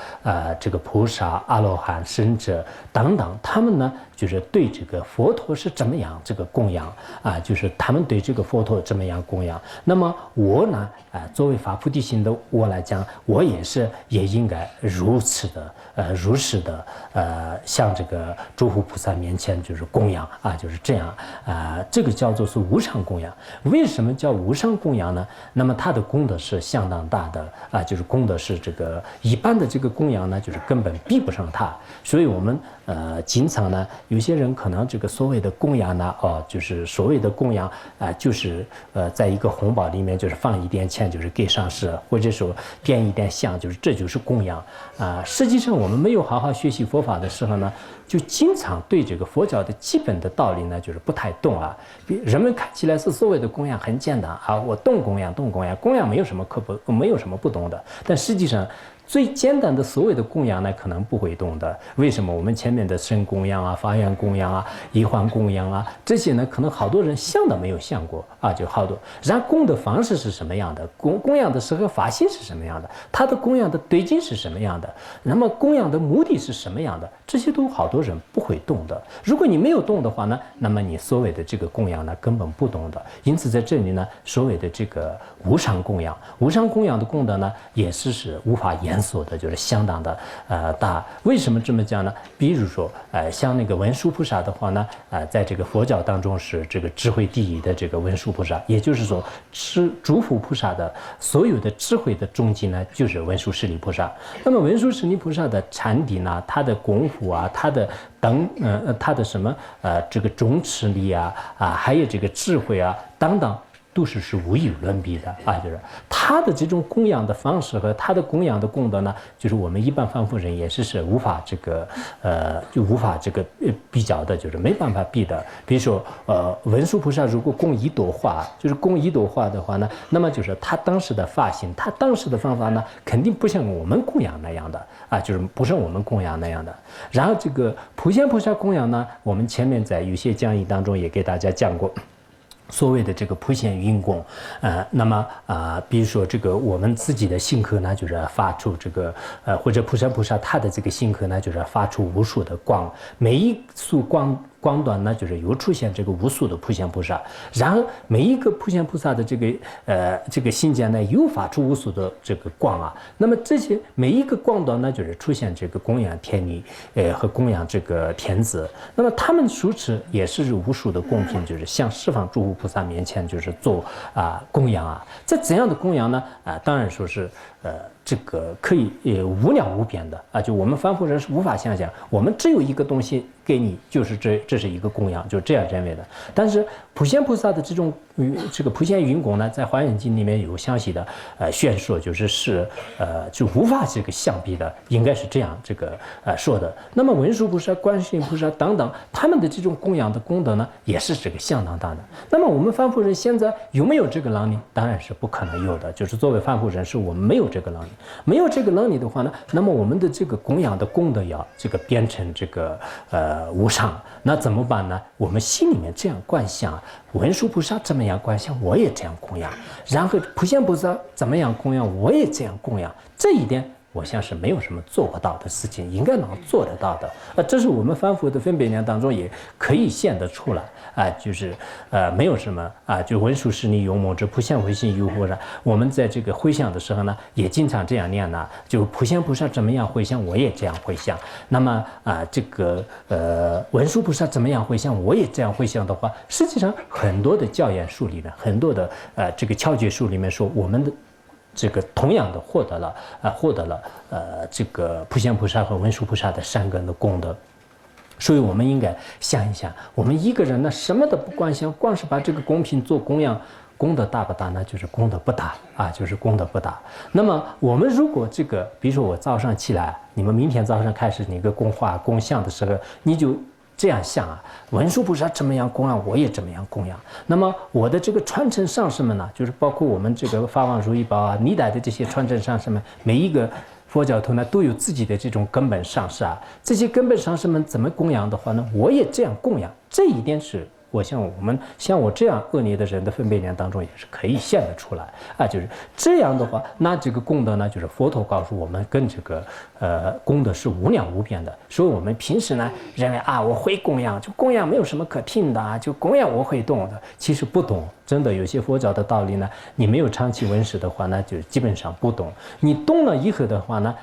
Speaker 1: 这个菩萨、阿罗汉、圣者等等，他们呢就是对这个佛陀是怎么样这个供养啊，就是他们对这个佛陀怎么样供养。那么我呢，作为发菩提心的我来讲，我也应该如此的向这个诸佛菩萨面前就是供养啊，就是这样这个叫做是无上供养。为什么叫无上供养呢？那么它的功德是相当大的就是功德是这个一般的这个供养呢，就是根本比不上它。所以我们经常呢，有些人可能这个所谓的供养呢，就是所谓的供养就是在一个红包里面就是放一点钱，就是给上师，或者说点一点香，就是这就是供养实际上我们没有好好学习佛法的时候呢，就经常对这个佛教的基本的道理呢，就是不太懂人们看起来是所谓的供养很简单我懂供养，供养没有什么不懂的，但实际上最简单的所谓的供养呢，可能不会懂的。为什么？我们前面的神供养法缘供养一环供养这些呢，可能好多人想都没有想过就好多。然后供的方式是什么样的？供养的时候法性是什么样的？它的供养的对境是什么样的？那么供养的目的是什么样的？这些都好多人不会懂的。如果你没有懂的话呢，那么你所谓的这个供养呢，根本不懂的。因此在这里呢，所谓的这个无上供养的功德呢，也是无法言说的，就是相当的大。为什么这么讲呢？比如说像那个文殊菩萨的话呢，在这个佛教当中是这个智慧第一的这个文殊菩萨，也就是说诸佛菩萨的所有的智慧的终极呢，就是文殊师利菩萨。那么文殊师利菩萨的禅定他的功夫他的他的什么这个种持力还有这个智慧等等，都是无与伦比的就是他的这种供养的方式和他的供养的功德呢，就是我们一般凡夫人也是无法这个就无法这个比较的，就是没办法比的。比如说文殊菩萨如果供一朵花，就是供一朵花的话呢，那么就是他当时的发心，他当时的方法呢，肯定不像我们供养那样的就是不像我们供养那样的。然后这个普贤菩萨供养呢，我们前面在有些讲义当中也给大家讲过。所谓的这个普贤云供，那么比如说这个我们自己的心刻呢，就是发出这个或者普贤菩萨他的这个心刻呢，就是发出无数的光，每一束光光端呢，就是又出现这个无数的普贤菩萨，然后每一个普贤菩萨的这个心间呢，又发出无数的这个光啊。那么这些每一个光端呢，就是出现这个供养天女，和供养这个天子。那么他们手持也是无数的供品，就是向十方诸佛菩萨面前就是做供养啊。这怎样的供养呢？当然说是这个可以无量无边的啊，就我们凡夫人是无法想象，我们只有一个东西给你，就是这是一个供养，就这样认为的。但是普贤菩萨的这个普贤云供呢，在《华严经》里面有详细的宣说，就无法这个相比的，应该是这样说的。那么文殊菩萨、观世音菩萨等等，他们的这种供养的功德呢，也是这个相当大的。那么我们凡夫人现在有没有这个能力？当然是不可能有的。就是作为凡夫人，是我们没有这个能力。没有这个能力的话呢，那么我们的这个供养的功德要这个变成这个无上，那怎么办呢？我们心里面这样观想，文殊菩萨怎么样观想，我也这样供养；然后普贤菩萨怎么样供养，我也这样供养。这一点我想是没有什么做不到的事情，应该能做得到的。这是我们凡夫的分别念当中也可以现得出来就是没有什么就文殊师利勇猛之普贤慧心有乎然。我们在这个回向的时候呢，也经常这样念呢，就普贤菩萨怎么样回向，我也这样回向。那么这个文殊菩萨怎么样回向，我也这样回向的话，实际上很多的教言书里面，很多的这个窍诀书里面说，我们的这个同样的获得了这个普贤菩萨和文殊菩萨的善根的功德。所以我们应该想一想，我们一个人呢什么都不光想，光是把这个供品做供养，功德大不大呢？就是功德不大就是功德不大。那么我们如果比如说我早上起来，你们明天早上开始那个供花供香的时候，你就这样想文殊菩萨怎么样供养，我也怎么样供养。那么我的这个传承上师们呢，就是包括我们这个法王如意宝历代的这些传承上师们，每一个佛教徒呢都有自己的这种根本上师这些根本上师们怎么供养的话呢，我也这样供养。这一点是我像我这样恶劣的人的分别念当中也是可以现得出来就是这样的话，那这个功德呢，就是佛陀告诉我们，跟这个功德是无量无边的。所以我们平时呢认为我会供养，就供养没有什么可听的就供养我会懂的，其实不懂。真的有些佛教的道理呢，你没有长期闻识的话呢，就基本上不懂。你懂了以后的话呢，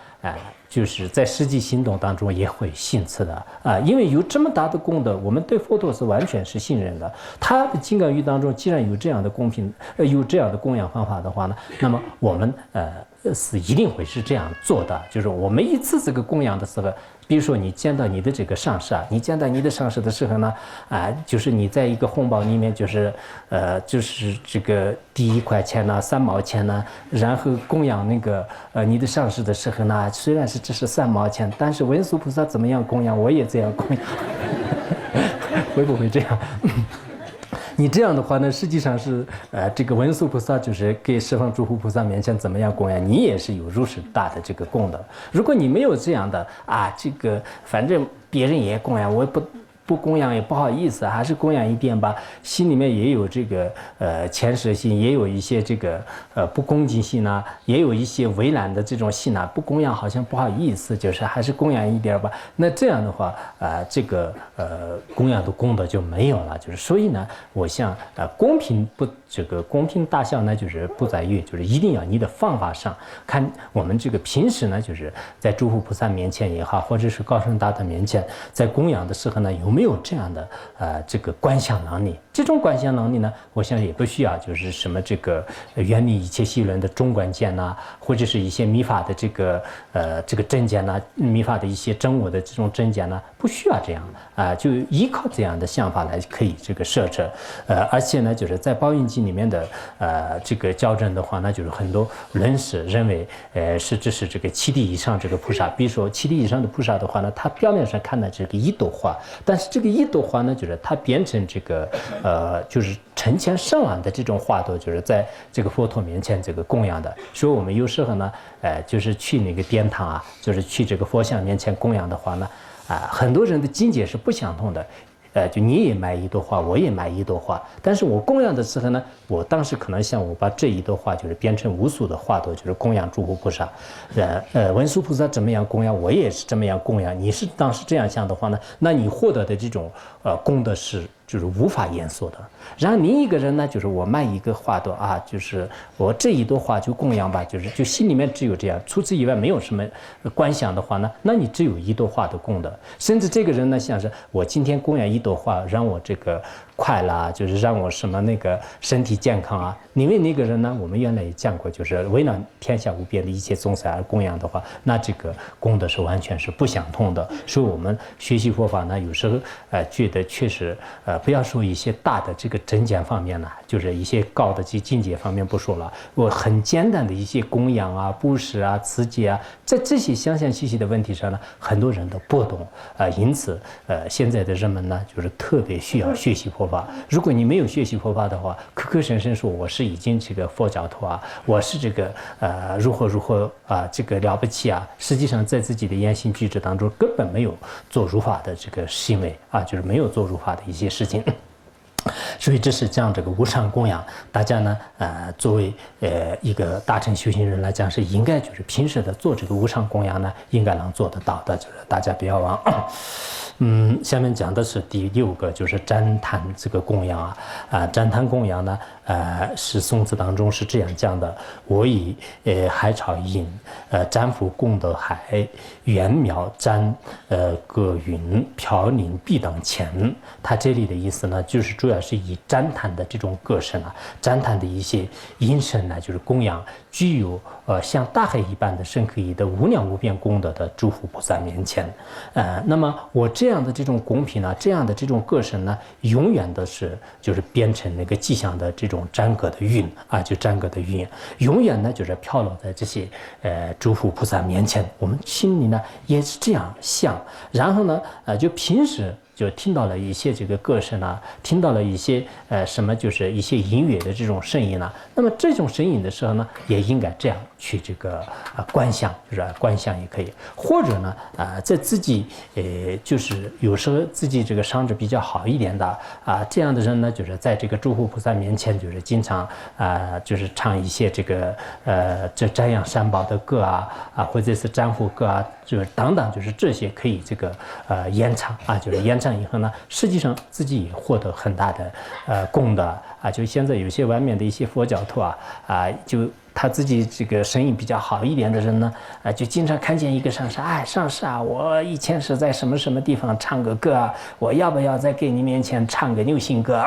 Speaker 1: 就是在实际行动当中也会信次的因为有这么大的功德，我们对佛陀是完全是信任的。他的金刚语当中既然有这样的供品，有这样的供养方法的话呢，那么我们是一定会是这样做的。就是我们一次这个供养的时候，比如说你见到你的这个上师你见到你的上师的时候呢就是你在一个红包里面就是这个第1块钱3毛钱然后供养那个你的上师的时候呢，虽然是只是3毛钱，但是文殊菩萨怎么样供养，我也这样供养会不会这样你这样的话呢，实际上是这个文殊菩萨就是给十方诸佛菩萨面前怎么样供养，你也是有如此大的这个功德。如果你没有这样的这个反正别人也供养，我不供养也不好意思，还是供养一点吧。心里面也有这个谦舍心，也有一些这个不恭敬心也有一些为难的这种心不供养好像不好意思，就是还是供养一点吧。那这样的话这个供养的功德就没有了。就是所以呢，我想公平大小呢，就是不在于就是一定要你的方法上看。我们这个平时呢，就是在诸佛菩萨面前也好，或者是高僧大德面前，在供养的时候呢，有没有这样的这个观想能力？这种观想能力呢，我想也不需要就是什么这个圆明一切细论的中观见或者是一些密法的这个真见密法的一些真我的这种真见不需要这样就依靠这样的想法来可以这个摄持而且呢，就是在宝云经里面的这个校正的话呢，就是很多人士认为这是这个7地以上这个菩萨，比如说7地以上的菩萨的话呢，他表面上看的这个一朵花，但是这个一朵花呢，就是它变成这个就是成千上万的这种花朵，就是在这个佛陀面前这个供养的。所以我们有时候呢就是去那个殿堂就是去这个佛像面前供养的话呢很多人的境界是不相同的。就你也买一朵花，我也买一朵花，但是我供养的时候呢，我当时可能像我把这一朵花就是变成无数的花朵，就是供养诸佛菩萨，文殊菩萨怎么样供养，我也是这么样供养。你是当时这样想的话呢，那你获得的这种功德是就是无法言说的。然后另一个人呢，就是我卖一个花朵啊，就是我这一朵花就供养吧，就心里面只有这样，除此以外没有什么观想的话呢，那你只有一朵花的功德。甚至这个人呢，像是我今天供养一朵花，让我这个快乐啊，就是让我什么那个身体健康啊。因为那个人呢，我们原来也讲过，就是为了天下无边的一切众生而供养的话，那这个功德是完全是不相同的。所以我们学习佛法呢，有时候觉得确实不要说一些大的这个真讲方面呢，就是一些高的境界方面不说了，我很简单的一些供养啊、布施啊、持戒啊，在这些详详细细的问题上呢，很多人都不懂因此现在的人们呢，就是特别需要学习佛法。如果你没有学习佛法的话，口口声声说我是已经这个佛教徒啊，我是这个如何啊，这个了不起啊，实际上在自己的言行举止当中根本没有做如法的这个行为啊，就是没有做如法的一些事情。所以这是讲这个无上供养，大家呢，作为一个大乘修行人来讲，是应该就是平时的做这个无上供养呢，应该能做得到的，就是大家不要忘。下面讲的是第6个，就是旃檀这个供养啊，旃檀供养呢，是宋词当中是这样讲的：我以海草印，瞻覆功德海，圆妙瞻各云飘零必当前。它这里的意思呢，就是主要是以旃檀的这种歌声啊，旃檀的一些音声呢，就是供养具有像大海一般的深刻义的无量无边功德的诸佛菩萨面前。那么我这样的这种供品呢，这样的这种歌声呢，永远的是就是变成那个吉祥的这种瞻歌的云啊，就瞻歌的云，永远呢就是飘落在这些诸佛菩萨面前。我们心里呢也是这样想，然后呢就平时就听到了一些这个歌声啊，听到了一些什么就是一些音乐的这种声音啊，那么这种声音的时候呢，也应该这样去这个观想，就是观想也可以，或者呢在自己就是有时候自己这个伤着比较好一点的这样的人呢，就是在这个诸佛菩萨面前，就是经常就是唱一些这个这瞻仰三宝的歌或者是瞻护歌就是等等，就是这些可以这个演唱就是演唱以后呢，实际上自己也获得很大的功德就现在有些外面的一些佛教徒就他自己这个声音比较好一点的人呢，就经常看见一个上师，上师我以前是在什么什么地方唱个歌我要不要在给你面前唱个牛行歌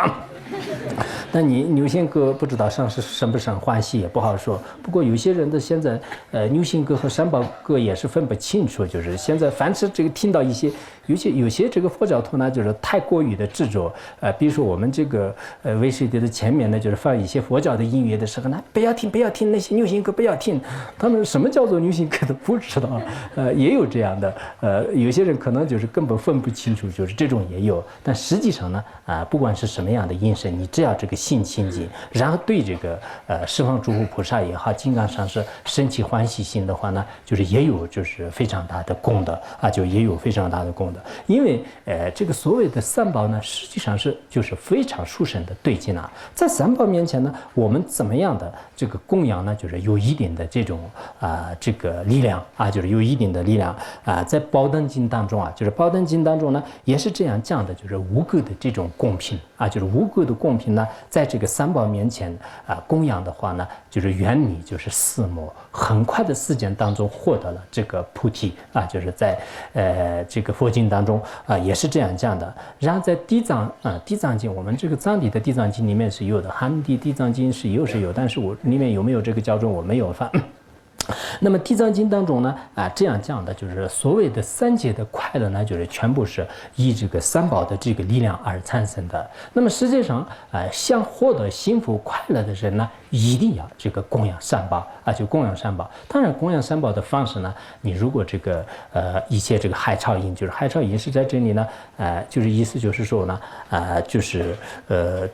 Speaker 1: 那你牛行歌不知道上师生不生欢喜也不好说。不过有些人的现在牛行歌和三宝歌也是分不清楚，就是现在凡是这个听到一些有些这个佛教徒呢，就是太过于的执着比如说我们这个VCD 的前面呢，就是放一些佛教的音乐的时候呢，不要听那些牛行歌，不要听，他们什么叫做牛行歌都不知道也有这样的有些人可能就是根本分不清楚，就是这种也有。但实际上呢不管是什么样的音声，你只要这个心清净，然后对这个十方诸佛菩萨也好，金刚上师生起欢喜心的话呢，就是也有就是非常大的功德就也有非常大的功德。因为这个所谓的三宝呢，实际上是就是非常殊胜的对境在三宝面前呢，我们怎么样的这个供养呢，就是有一定的这种这个力量就是有一定的力量在宝灯经当中就是宝灯经当中呢，也是这样讲的，就是无垢的这种供品就是无垢的供品呢，在这个三宝面前供养的话呢，就是原理就是四摩，很快的时间当中获得了这个菩提就是在这个佛经当中也是这样讲的。然后在地藏经，我们这个藏地的地藏经里面是有的，汉地地藏经是有，但是我里面有没有这个教中我没有放那么地藏经当中呢这样讲的，就是所谓的三界的快乐呢，就是全部是以这个三宝的这个力量而产生的。那么实际上想获得幸福快乐的人呢，一定要这个供养三宝就供养三宝。当然供养三宝的方式呢，你如果这个一些这个海潮音，就是海潮音是在这里呢就是意思就是说呢就是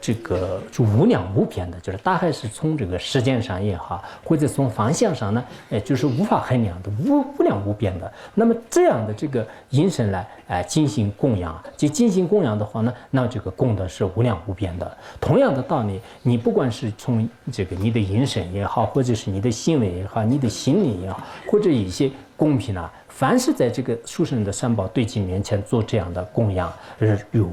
Speaker 1: 这个就无量无边的，就是大概是从这个时间上也好，或者从方向上呢就就是无法衡量的、无量无边的。那么这样的这个银神来进行供养，就进行供养的话呢，那这个功德是无量无边的。同样的道理，你不管是从这个你的银神也好，或者是你的行为也好，你的心灵也好，或者一些供品啊，凡是在这个殊胜的三宝对境面前做这样的供养，有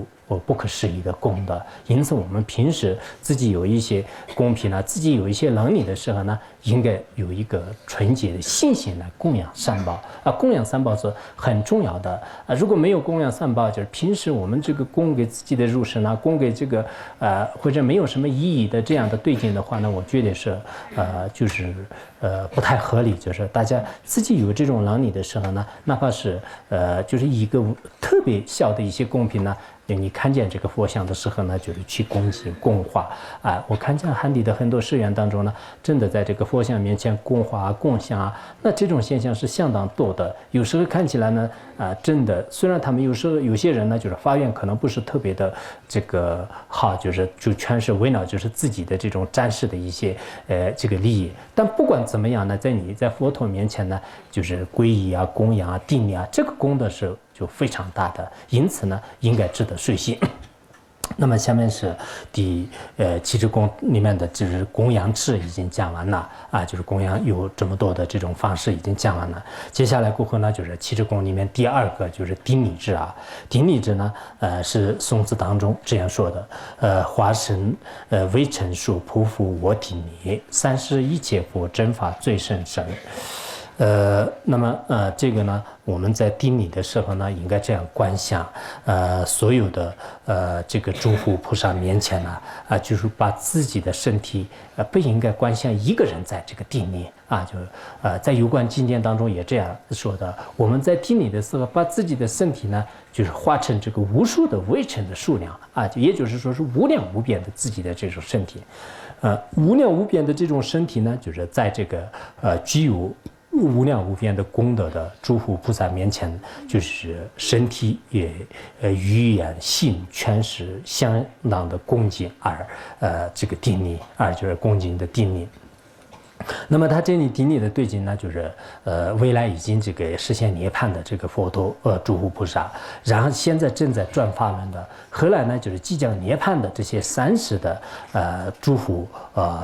Speaker 1: 不可思议的功德。因此，我们平时自己有一些供品呢，自己有一些能力的时候呢，应该有一个纯洁的信心来供养三宝啊。供养三宝是很重要的啊。如果没有供养三宝，就是平时我们这个供给自己的入神啊，供给这个或者没有什么意义的这样的对境的话呢，我觉得是就是不太合理。就是大家自己有这种能力的时候呢，哪怕是就是一个特别小的一些供品呢。你看见这个佛像的时候呢，就是去恭敬供化啊。我看见汉地的很多寺院当中呢，真的在这个佛像面前供化、供香啊，那这种现象是相当多的。有时候看起来呢，真的，虽然他们有时候有些人呢，就是发愿可能不是特别的这个好，就全是围绕就是自己的这种暂时的一些这个利益。但不管怎么样呢，你在佛陀面前呢，就是皈依啊、供养啊、定力啊，这个功德是就非常大的，因此呢，应该值得随喜。那么下面是第七支供里面的就是供养制已经讲完了啊，就是供养有这么多的这种方式已经讲完了。接下来过后呢，就是七支供里面第二个就是顶礼制啊。顶礼制呢，是宋词当中这样说的：华神微尘数匍匐我顶礼，三世一切佛真法最甚深。那么这个呢，我们在顶礼的时候呢，应该这样观想，所有的这个诸佛菩萨面前呢，就是把自己的身体，不应该观想一个人在这个顶礼啊，就是在有关经典当中也这样说的。我们在顶礼的时候，把自己的身体呢，就是化成这个无数的微尘的数量啊，也就是说是无量无边的自己的这种身体，无量无边的这种身体呢，就是在这个具有无量无边的功德的诸佛菩萨面前，就是身体也语言心全是相当的恭敬而这个顶礼，就是恭敬的顶礼。那么他这里顶礼的对境呢，就是未来已经这个实现涅槃的这个佛陀诸佛菩萨，然后现在正在转法轮的，后来呢就是即将涅槃的这些30的诸佛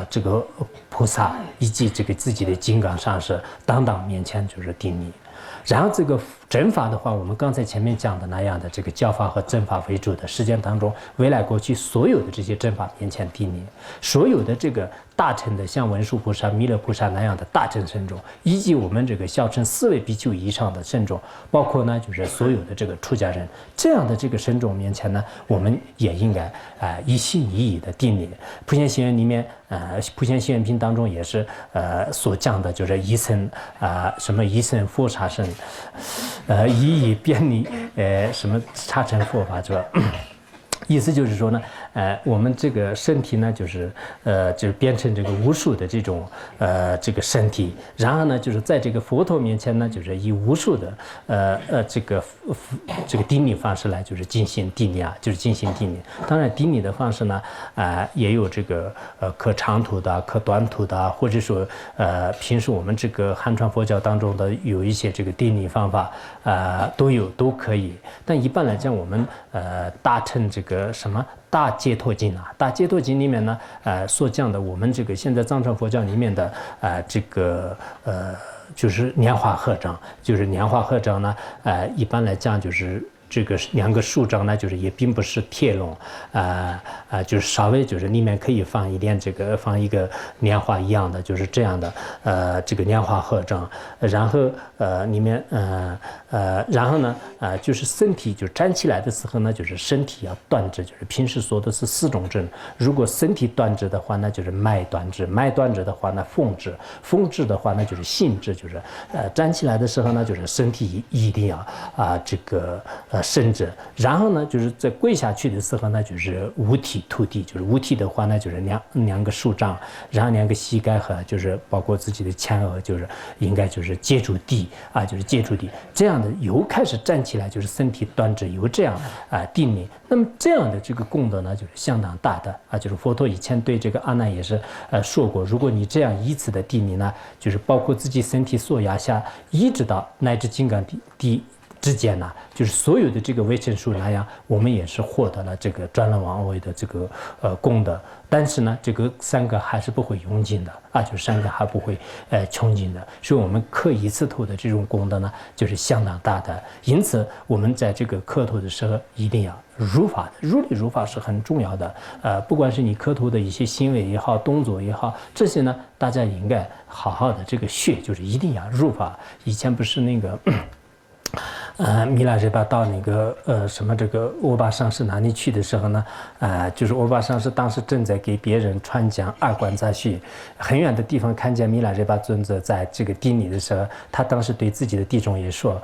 Speaker 1: 这个菩萨以及这个自己的金刚上师当面前就是顶礼。然后这个正法的话，我们刚才前面讲的那样的这个教法和正法为主的实践当中，未来过去所有的这些正法面前顶礼，所有的这个大乘的像文殊菩萨、弥勒菩萨那样的大乘圣众，以及我们这个小乘4位比丘以上的圣众，包括呢就是所有的这个出家人这样的这个圣众面前呢，我们也应该一心一意的顶礼。普贤行愿里面普贤行愿品当中也是所讲的就是一乘什么一乘佛刹乘一以便利什么刹乘佛法是吧？意思就是说呢，我们这个身体呢，就是变成这个无数的这种这个身体，然后呢，就是在这个佛陀面前呢，就是以无数的这个顶礼方式来就是进行顶礼啊，就是进行顶礼。当然，顶礼的方式呢，也有这个可长途的、可短途的，或者说平时我们这个汉传佛教当中的有一些这个顶礼方法都可以。但一般来讲，我们大乘这个什么大解脱经啊，大解脱经里面呢，所讲的我们这个现在藏传佛教里面的这个就是莲花合掌，就是莲花合掌呢，一般来讲就是这个2个竖掌呢，就是也并不是铁笼，就是稍微就是里面可以放一点这个放一个莲花一样的，就是这样的这个莲花合掌，然后里面然后呢就是身体就站起来的时候呢，就是身体要端直，就是平时说的是4种正。如果身体端直的话呢，就是脉端直；脉端直的话呢，风直；风直的话呢，就是心直。就是站起来的时候呢，就是身体一定要这个伸直，然后呢，就是在跪下去的时候呢，就是五体吐地，就是五体的话呢，就是两个手掌，然后两个膝盖和就是包括自己的前额，就是应该就是接触地啊，就是接触地，这样的由开始站起来，就是身体端直，由这样定力。那么这样的这个功德呢，就是相当大的啊，就是佛陀以前对这个阿难也是说过，如果你这样依次的定力呢，就是包括自己身体所压下，一直到乃至金刚地之间呢，就是所有的这个维生素那样，我们也是获得了这个转轮王位的这个功德。但是呢，这个三个还是不会用尽的啊，就是三个还不会穷尽的。所以我们磕一次头的这种功德呢，就是相当大的。因此，我们在这个磕头的时候一定要如法的，如理如法是很重要的。不管是你磕头的一些行为也好，动作也好，这些呢，大家应该好好的这个学，就是一定要如法。以前不是那个。米拉热巴到那个什么这个欧巴上师哪里去的时候呢？就是欧巴上师当时正在给别人传讲二观杂学，很远的地方看见米拉热巴尊者在这个定力的时候，他当时对自己的弟众也说，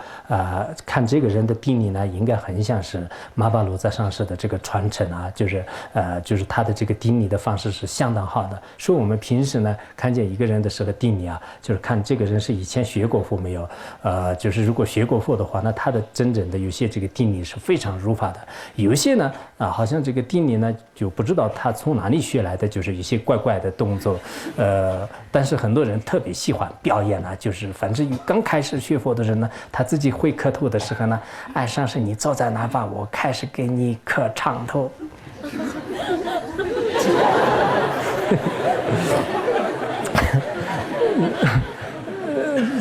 Speaker 1: 看这个人的定力呢，应该很像是马巴罗扎上师的这个传承啊，就是他的这个定力的方式是相当好的。所以我们平时呢看见一个人的时候定力啊，就是看这个人是以前学过佛没有，就是如果学过佛的话，那他的真正的有些这个定力是非常如法的，有一些呢好像这个定力呢就不知道他从哪里学来的，就是一些怪怪的动作，但是很多人特别喜欢表演啊，就是反正刚开始学佛的人呢，他自己会磕头的时候呢，上师你坐在哪吧，我开始给你磕长头。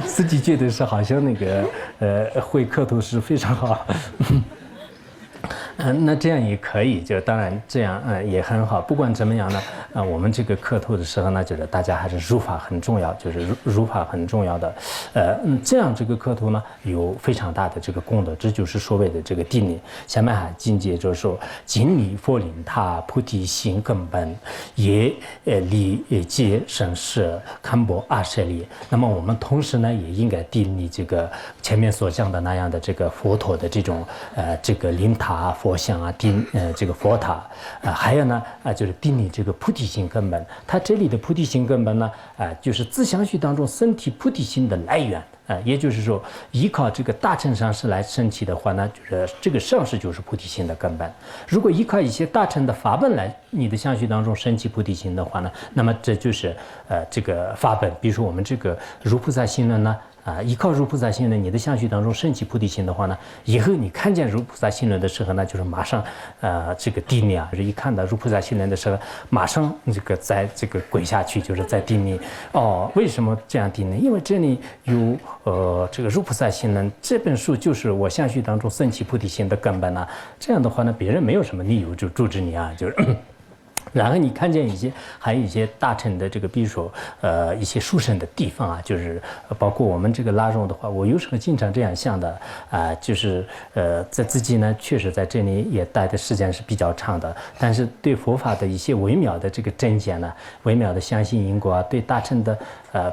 Speaker 1: 自己觉得是好像那个会磕头是非常好。那这样也可以，就当然这样也很好。不管怎么样呢，我们这个磕头的时候呢，就是大家还是如法很重要，就是如法很重要的。这样这个磕头呢有非常大的这个功德，这就是所谓的这个定力。下面还境界就是说，经理佛领他菩提心根本，也理解生死堪博阿舍利。那么我们同时呢，也应该定力这个前面所讲的那样的这个佛陀的这种这个灵塔佛像啊，这个佛塔还有呢就是定力这个菩提心根本。它这里的菩提心根本呢就是自相续当中身体菩提心的来源。也就是说，依靠这个大乘上师来升起的话呢，就是这个上师就是菩提心的根本。如果依靠一些大乘的法本来你的相续当中升起菩提心的话呢，那么这就是这个法本。比如说我们这个如菩萨心论呢。依靠如菩萨心论，你的相续当中升起菩提心的话呢，以后你看见如菩萨心论的时候呢，就是马上这个定力啊，就是一看到如菩萨心论的时候，马上这个在这个跪下去，就是在定力。为什么这样定呢？因为这里有这个如菩萨心论这本书就是我相续当中升起菩提心的根本啊。这样的话呢，别人没有什么理由就阻止你啊，就是。然后你看见还有一些大乘的这个，比如说一些殊胜的地方啊，就是包括我们这个拉荣的话，我有时候经常这样想的就是在自己呢确实在这里也待的时间是比较长的，但是对佛法的一些微妙的这个真见呢，微妙的相信因果啊，对大乘的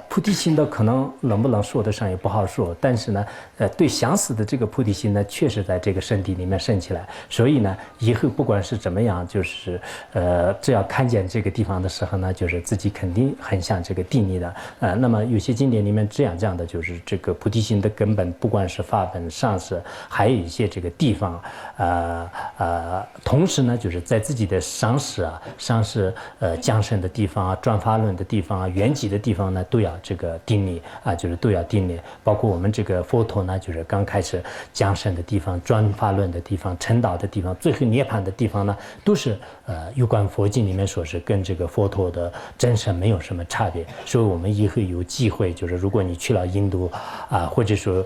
Speaker 1: 菩提心的可能能不能说得上也不好说，但是呢对相似的这个菩提心呢，确实在这个身体里面升起来，所以呢以后不管是怎么样，就是只要看见这个地方的时候呢，就是自己肯定很像这个定力的。那么有些经典里面这样讲的，就是这个菩提心的根本，不管是法本上师，还有一些这个地方，同时呢，就是在自己的上师降生的地方啊，转法轮的地方啊，圆寂的地方呢，都要这个定力啊，就是都要定力。包括我们这个佛陀呢，就是刚开始降生的地方、转法轮的地方、成道的地方、最后涅槃的地方呢，都是有关佛经里面说是跟这个佛陀的真身没有什么差别。所以我们以后有机会，就是如果你去了印度或者说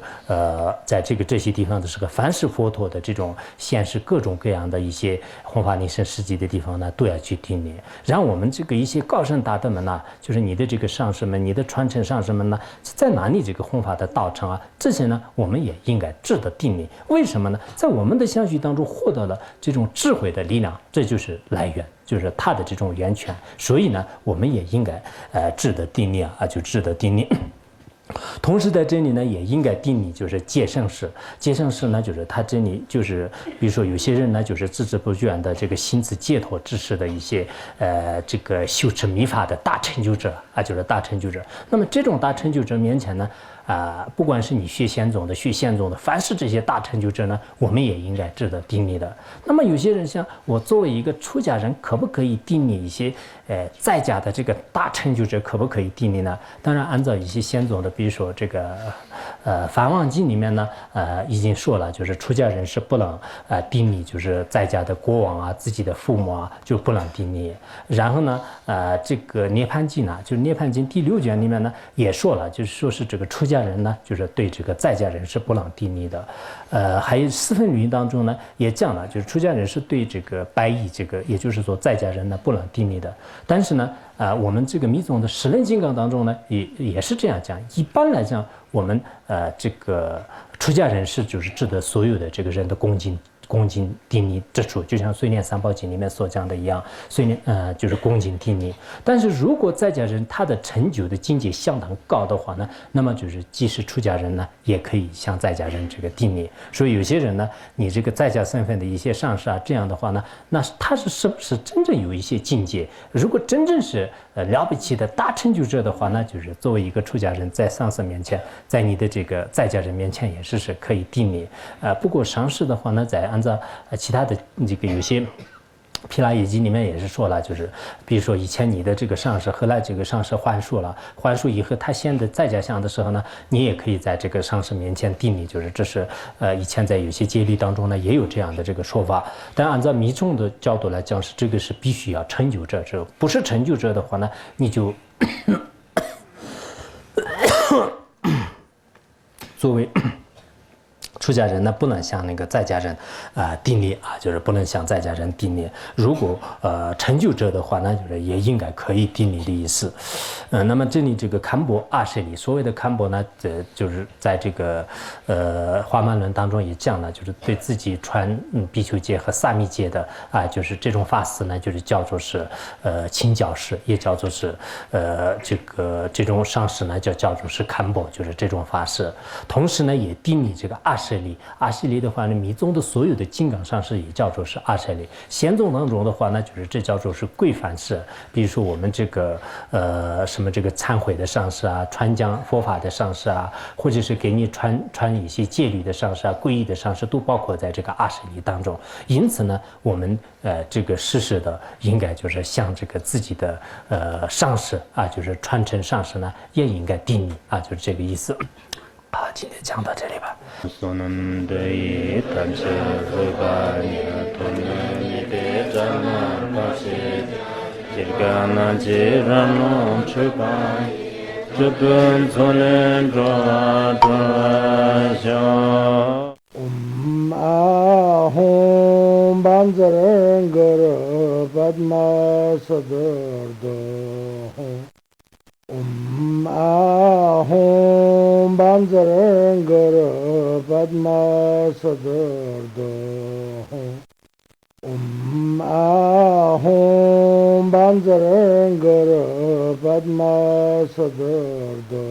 Speaker 1: 在这些地方的时候，凡是佛陀的这种显示各种各样的一些弘法利生事迹的地方呢，都要去定力。然后我们这个一些高僧大德们呢，就是你的这个上师们、你的传承上师们呢，在哪里这个弘法的道场啊，这些呢，我们也应该值得定力。为什么呢？在我们的相续当中获得了这种智慧的力量，这就是来源。就是它的这种源泉，所以呢，我们也应该值得定力啊，就值得定力。同时在这里呢，也应该定你就是戒慎事。戒慎事呢，就是他这里就是，比如说有些人呢，就是孜孜不倦的这个心自解脱之事的一些这个修持密法的大成就者啊，就是大成就者。那么这种大成就者面前呢，不管是你学仙宗的、学宪宗的，凡是这些大成就者呢，我们也应该值得定力的。那么有些人像我作为一个出家人，可不可以定力一些在家的这个大成就者，可不可以定力呢？当然，按照一些仙宗的，比如说这个梵网经里面呢，已经说了，就是出家人是不能定力，就是在家的国王啊、自己的父母啊，就不能定力。然后呢，这个涅槃经呢，就是涅槃经第6卷里面呢，也说了，就是说是这个出家人呢，就是对这个在家人是不能定力的。还有四分律当中呢，也讲了，就是出家人是对这个白衣这个，也就是说在家人呢不能定力的。但是呢，我们这个密宗的十轮金刚当中呢，也是这样讲。一般来讲，我们这个出家人是就是指的所有的这个人的恭敬定力之处，就像《碎念三宝经》里面所讲的一样，就是恭敬定力。但是如果在家人他的成就的境界相当高的话呢，那么就是即使出家人呢，也可以像在家人这个定力。所以有些人呢，你这个在家身份的一些上师啊，这样的话呢，那他是不是真正有一些境界？如果真正是了不起的大成就者的话呢，就是作为一个出家人，在上师面前，在你的这个在家人面前也是可以定力。不过上师的话呢，在按照其他的这个有些毗拉耶经里面也是说了，就是比如说以前你的这个上师，后来这个上师还俗了，还俗以后他现在在家相的时候呢，你也可以在这个上师面前定力，就是这是以前在有些戒律当中呢也有这样的这个说法。但按照密宗的角度来讲，是这个是必须要成就者，这不是成就者的话呢，你就作为出家人呢，不能像那个在家人定力啊，就是不能像在家人定力。如果成就者的话呢，就是也应该可以定力的意思。那么这里这个堪钵阿舍利，所谓的堪钵呢，就是在这个华曼论当中也讲了，就是对自己传比丘戒和萨密戒的就是这种法师呢，就是叫做是亲教师，也叫做是这种上师呢，叫做是堪钵，就是这种法师。同时呢，也定力这个阿舍利。阿舍利的话呢，密宗的所有的金刚上师也叫做是阿舍利。显宗当中的话呢，就是这叫做是贵凡师。比如说我们这个什么这个忏悔的上师啊，传讲佛法的上师啊，或者是给你传一些戒律的上师啊，皈依的上师，都包括在这个阿舍利当中。因此呢，我们这个世事的应该就是向这个自己的上师啊，就是传承上师呢，也应该定力啊，就是这个意思。好，今天讲到这里吧。
Speaker 2: ahum banjarangara padma sadardo ahum banjarangara padma sadardo ahum banjarangara padma sadardo